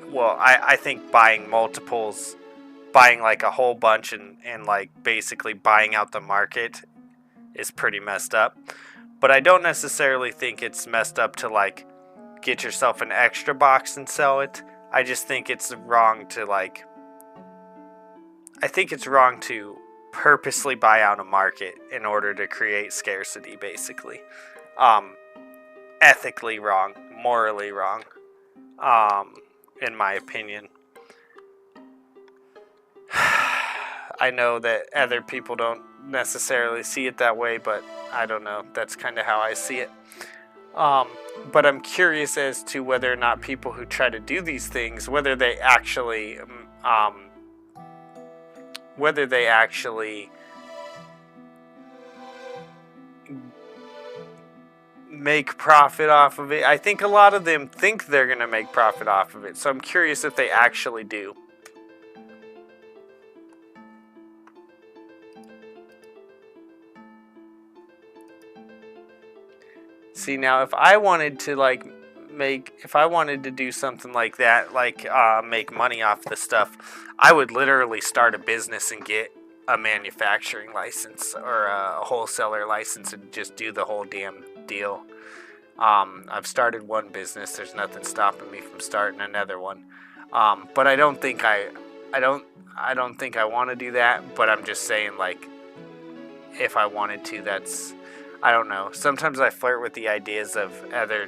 well, I think buying multiples, buying like a whole bunch and like basically buying out the market is pretty messed up. But I don't necessarily think it's messed up to like get yourself an extra box and sell it. I just think it's wrong to purposely buy out a market in order to create scarcity, basically. Ethically wrong, morally wrong, in my opinion. I know that other people don't necessarily see it that way, but I don't know. That's kind of how I see it. But I'm curious as to whether or not people who try to do these things, whether they actually make profit off of it. I think a lot of them think they're going to make profit off of it. So I'm curious if they actually do. See, now if I wanted to do something like that, make money off the stuff, I would literally start a business and get a manufacturing license or a wholesaler license and just do the whole damn deal. I've started one business. There's nothing stopping me from starting another one. But I don't think I want to do that. But I'm just saying, like, if I wanted to, I don't know. Sometimes I flirt with the ideas of other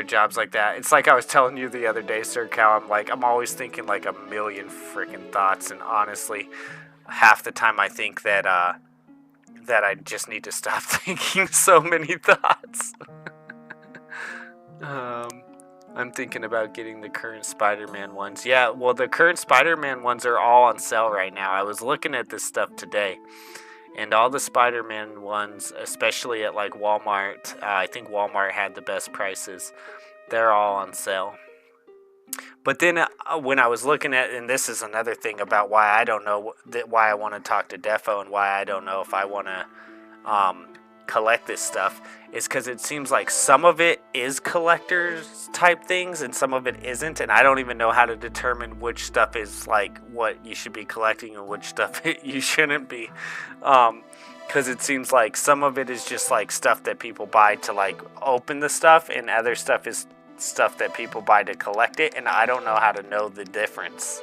jobs like that. It's like I was telling you the other day, Sir Cal, I'm always thinking like a million freaking thoughts, and honestly, half the time I think that I just need to stop thinking so many thoughts. I'm thinking about getting the current Spider-Man ones. Yeah, well, the current Spider-Man ones are all on sale right now. I was looking at this stuff today, and all the Spider-Man ones, especially at like Walmart, I think Walmart had the best prices. They're all on sale. But then when I was looking at, and this is another thing about why I don't know, why I want to talk to Defo and why I don't know if I want to collect this stuff is because it seems like some of it is collectors type things and some of it isn't, and I don't even know how to determine which stuff is like what you should be collecting and which stuff you shouldn't be, because it seems like some of it is just like stuff that people buy to like open the stuff, and other stuff is stuff that people buy to collect it, and I don't know how to know the difference.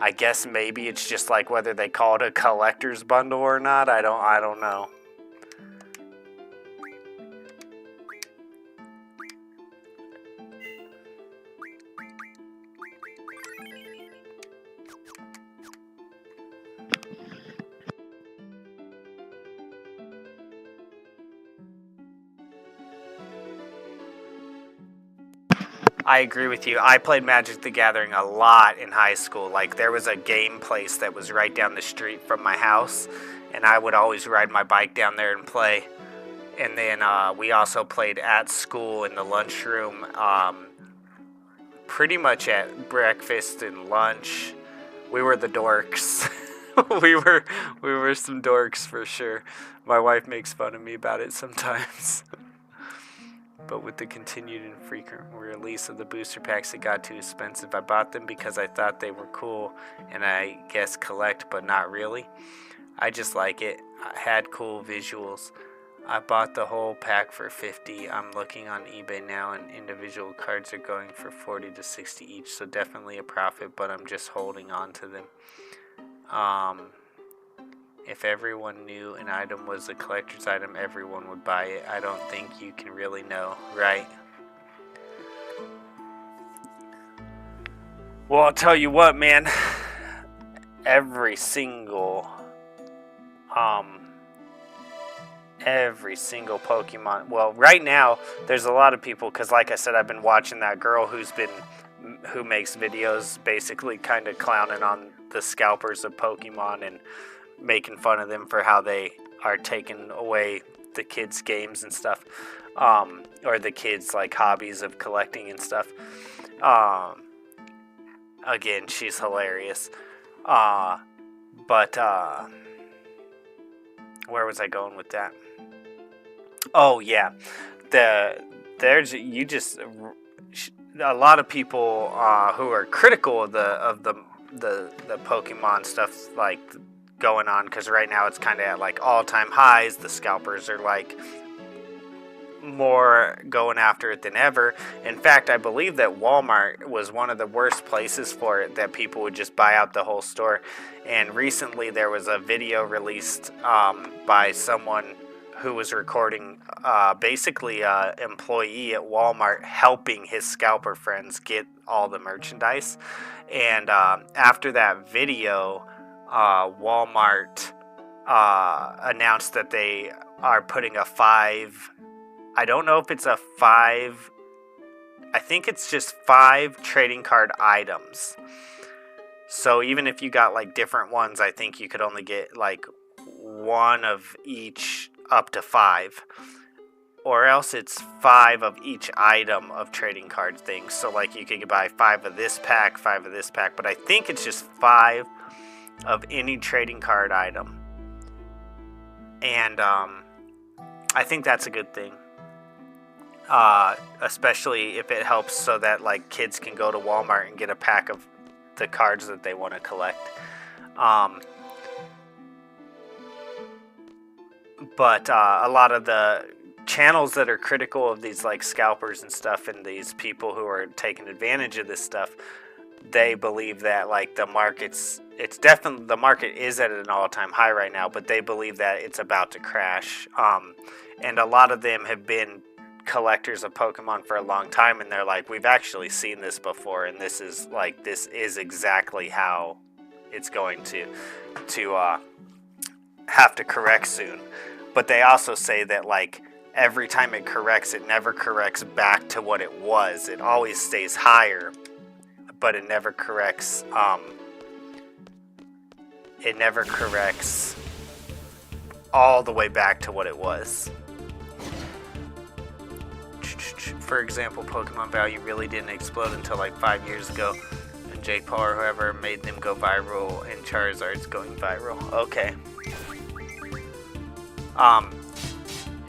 I guess maybe it's just like whether they call it a collector's bundle or not. I don't know. I agree with you. I played Magic the Gathering a lot in high school. Like, there was a game place that was right down the street from my house, and I would always ride my bike down there and play. And then we also played at school in the lunchroom, pretty much at breakfast and lunch. We were the dorks. we were some dorks for sure. My wife makes fun of me about it sometimes. But with the continued and frequent release of the booster packs, it got too expensive. I bought them because I thought they were cool, and I guess collect, but not really. I just like it. I had cool visuals. I bought the whole pack for $50. I'm looking on eBay now, and individual cards are going for $40 to $60 each, so definitely a profit, but I'm just holding on to them. If everyone knew an item was a collector's item, everyone would buy it. I don't think you can really know, right? Well, I'll tell you what, man. Every single Pokemon. Well, right now, there's a lot of people, because like I said, I've been watching that girl who makes videos basically kind of clowning on the scalpers of Pokemon and making fun of them for how they are taking away the kids' games and stuff, or the kids' like hobbies of collecting and stuff. Again, she's hilarious. But where was I going with that? Oh yeah, a lot of people who are critical of the Pokemon stuff like going on, because right now it's kind of at like all-time highs. The scalpers are like more going after it than ever. In fact, I believe that Walmart was one of the worst places for it, that people would just buy out the whole store. And recently there was a video released by someone who was recording basically an employee at Walmart helping his scalper friends get all the merchandise. And after that video, Walmart announced that they are putting a 5, I don't know if it's a 5, I think it's just 5 trading card items. So even if you got like different ones, I think you could only get like one of each up to 5. Or else it's 5 of each item of trading card things. So like you could buy 5 of this pack, 5 of this pack, but I think it's just 5 of any trading card item. And I think that's a good thing. Especially if it helps so that like kids can go to Walmart and get a pack of the cards that they want to collect. But a lot of the channels that are critical of these like scalpers and stuff, and these people who are taking advantage of this stuff, they believe that like the market is at an all-time high right now, but they believe that it's about to crash. And a lot of them have been collectors of Pokemon for a long time, and they're like, we've actually seen this before, and this is exactly how it's going to have to correct soon. But they also say that like every time it corrects, it never corrects back to what it was. It always stays higher, but it never corrects. It never corrects all the way back to what it was. For example, Pokemon value really didn't explode until like 5 years ago. and Jake Paul or whoever made them go viral, and Charizard's going viral. Okay.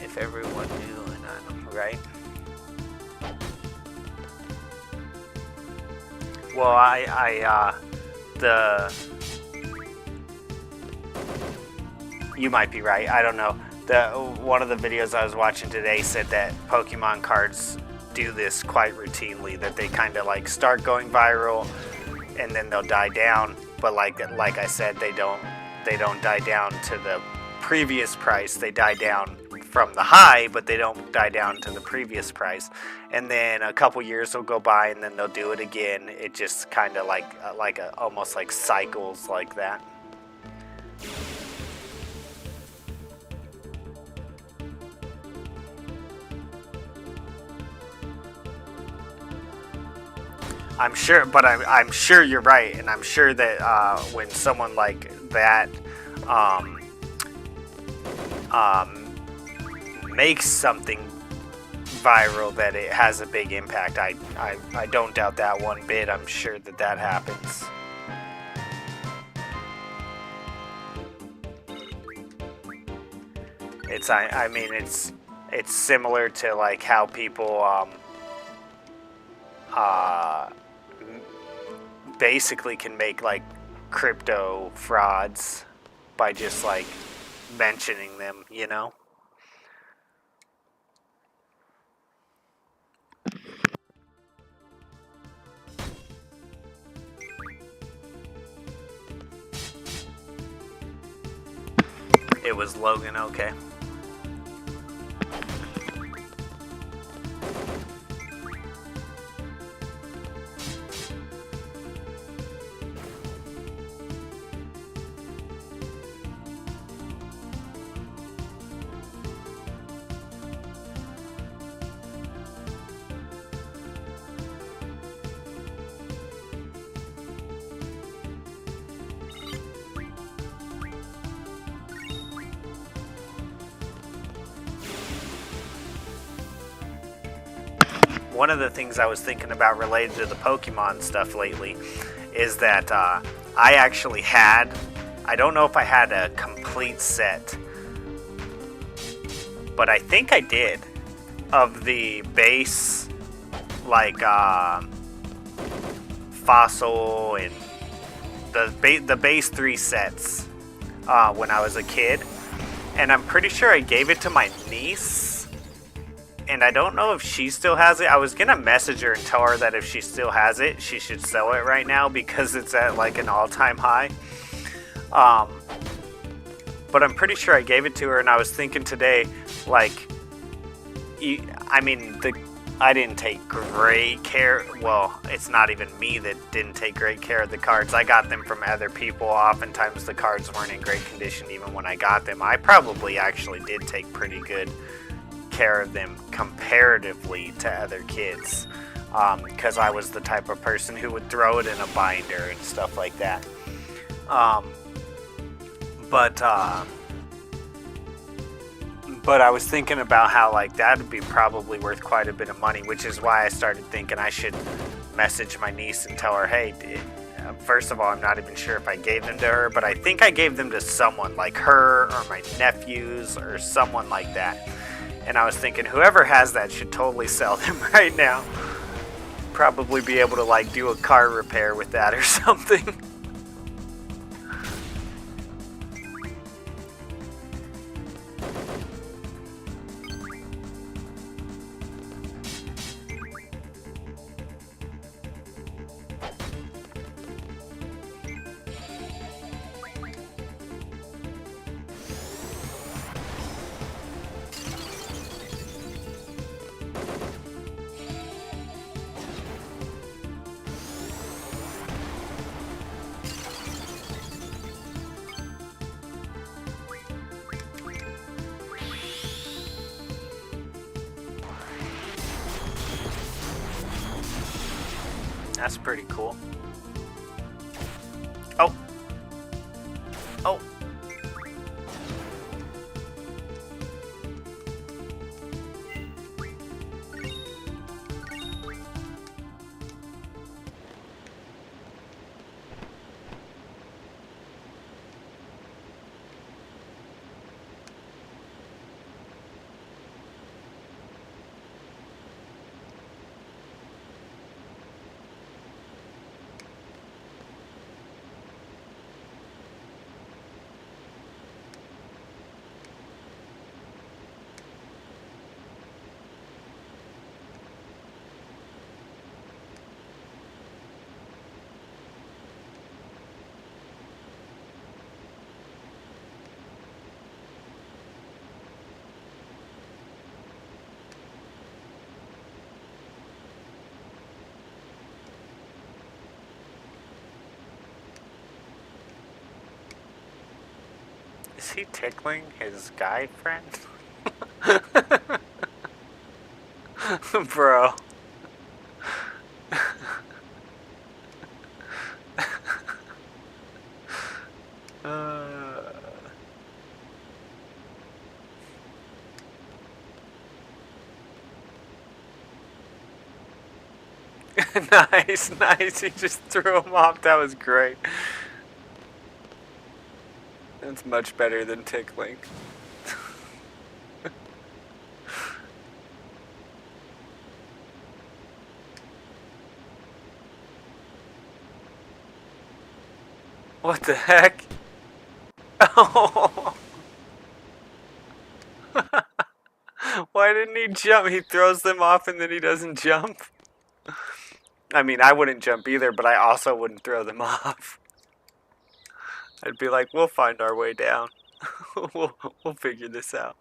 If everyone knew an item, right? Well, you might be right. I don't know. One of the videos I was watching today said that Pokemon cards do this quite routinely, that they kind of like start going viral and then they'll die down, but like I said, they don't die down to the previous price. They die down from the high, but they don't die down to the previous price. And then a couple years will go by and then they'll do it again. It just kind of almost like cycles like that. I'm sure, but I'm sure you're right, and I'm sure that when someone like that makes something viral, that it has a big impact. I don't doubt that one bit. I'm sure that happens. I mean, it's similar to like how people basically can make like crypto frauds by just like mentioning them, you know? It was Logan, okay. One of the things I was thinking about related to the Pokemon stuff lately is that I actually had, I don't know if I had a complete set, but I think I did, of the base, like Fossil and the base 3 sets when I was a kid. And I'm pretty sure I gave it to my niece. And I don't know if she still has it. I was gonna message her and tell her that if she still has it, she should sell it right now because it's at like an all-time high. But I'm pretty sure I gave it to her, and I was thinking today, like, I mean, I didn't take great care. Well, it's not even me that didn't take great care of the cards. I got them from other people. Oftentimes the cards weren't in great condition even when I got them. I probably actually did take pretty good care of them comparatively to other kids, because I was the type of person who would throw it in a binder and stuff like that. But I was thinking about how like that would be probably worth quite a bit of money, which is why I started thinking I should message my niece and tell her, hey, first of all, I'm not even sure if I gave them to her, but I think I gave them to someone like her or my nephews or someone like that. And I was thinking whoever has that should totally sell them right now. Probably be able to like do a car repair with that or something. That's pretty cool. Oh. Oh. Is he tickling his guy friend? Bro. Nice, nice. He just threw him off. That was great. That's much better than tickling. What the heck? Oh. Why didn't he jump? He throws them off and then he doesn't jump. I mean, I wouldn't jump either, but I also wouldn't throw them off. I'd be like, we'll find our way down. we'll figure this out.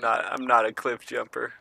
I'm not a cliff jumper.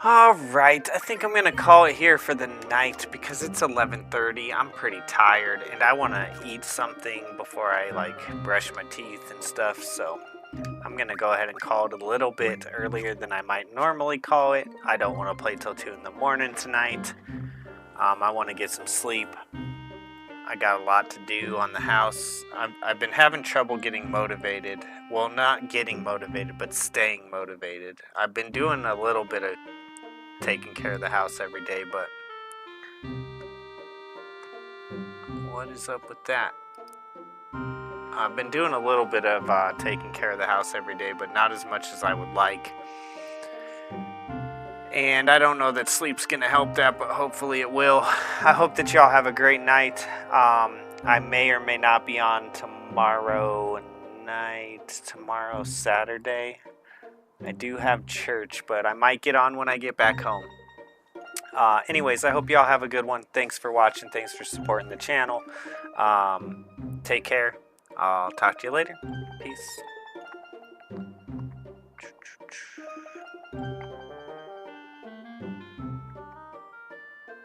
Alright, I think I'm gonna call it here for the night because it's 11:30. I'm pretty tired and I want to eat something before I brush my teeth and stuff, so I'm gonna go ahead and call it a little bit earlier than I might normally call it. I don't want to play till 2 in the morning tonight. I want to get some sleep. I got a lot to do on the house. I've been having trouble getting motivated. Well, not getting motivated, but staying motivated. I've been doing a little bit of taking care of the house every day, but what is up with that? I've been doing a little bit of taking care of the house every day, but not as much as I would like. And I don't know that sleep's going to help that, but hopefully it will. I hope that y'all have a great night. I may or may not be on tomorrow night. Tomorrow, Saturday. I do have church, but I might get on when I get back home. Anyways, I hope y'all have a good one. Thanks for watching. Thanks for supporting the channel. Take care. I'll talk to you later. Peace.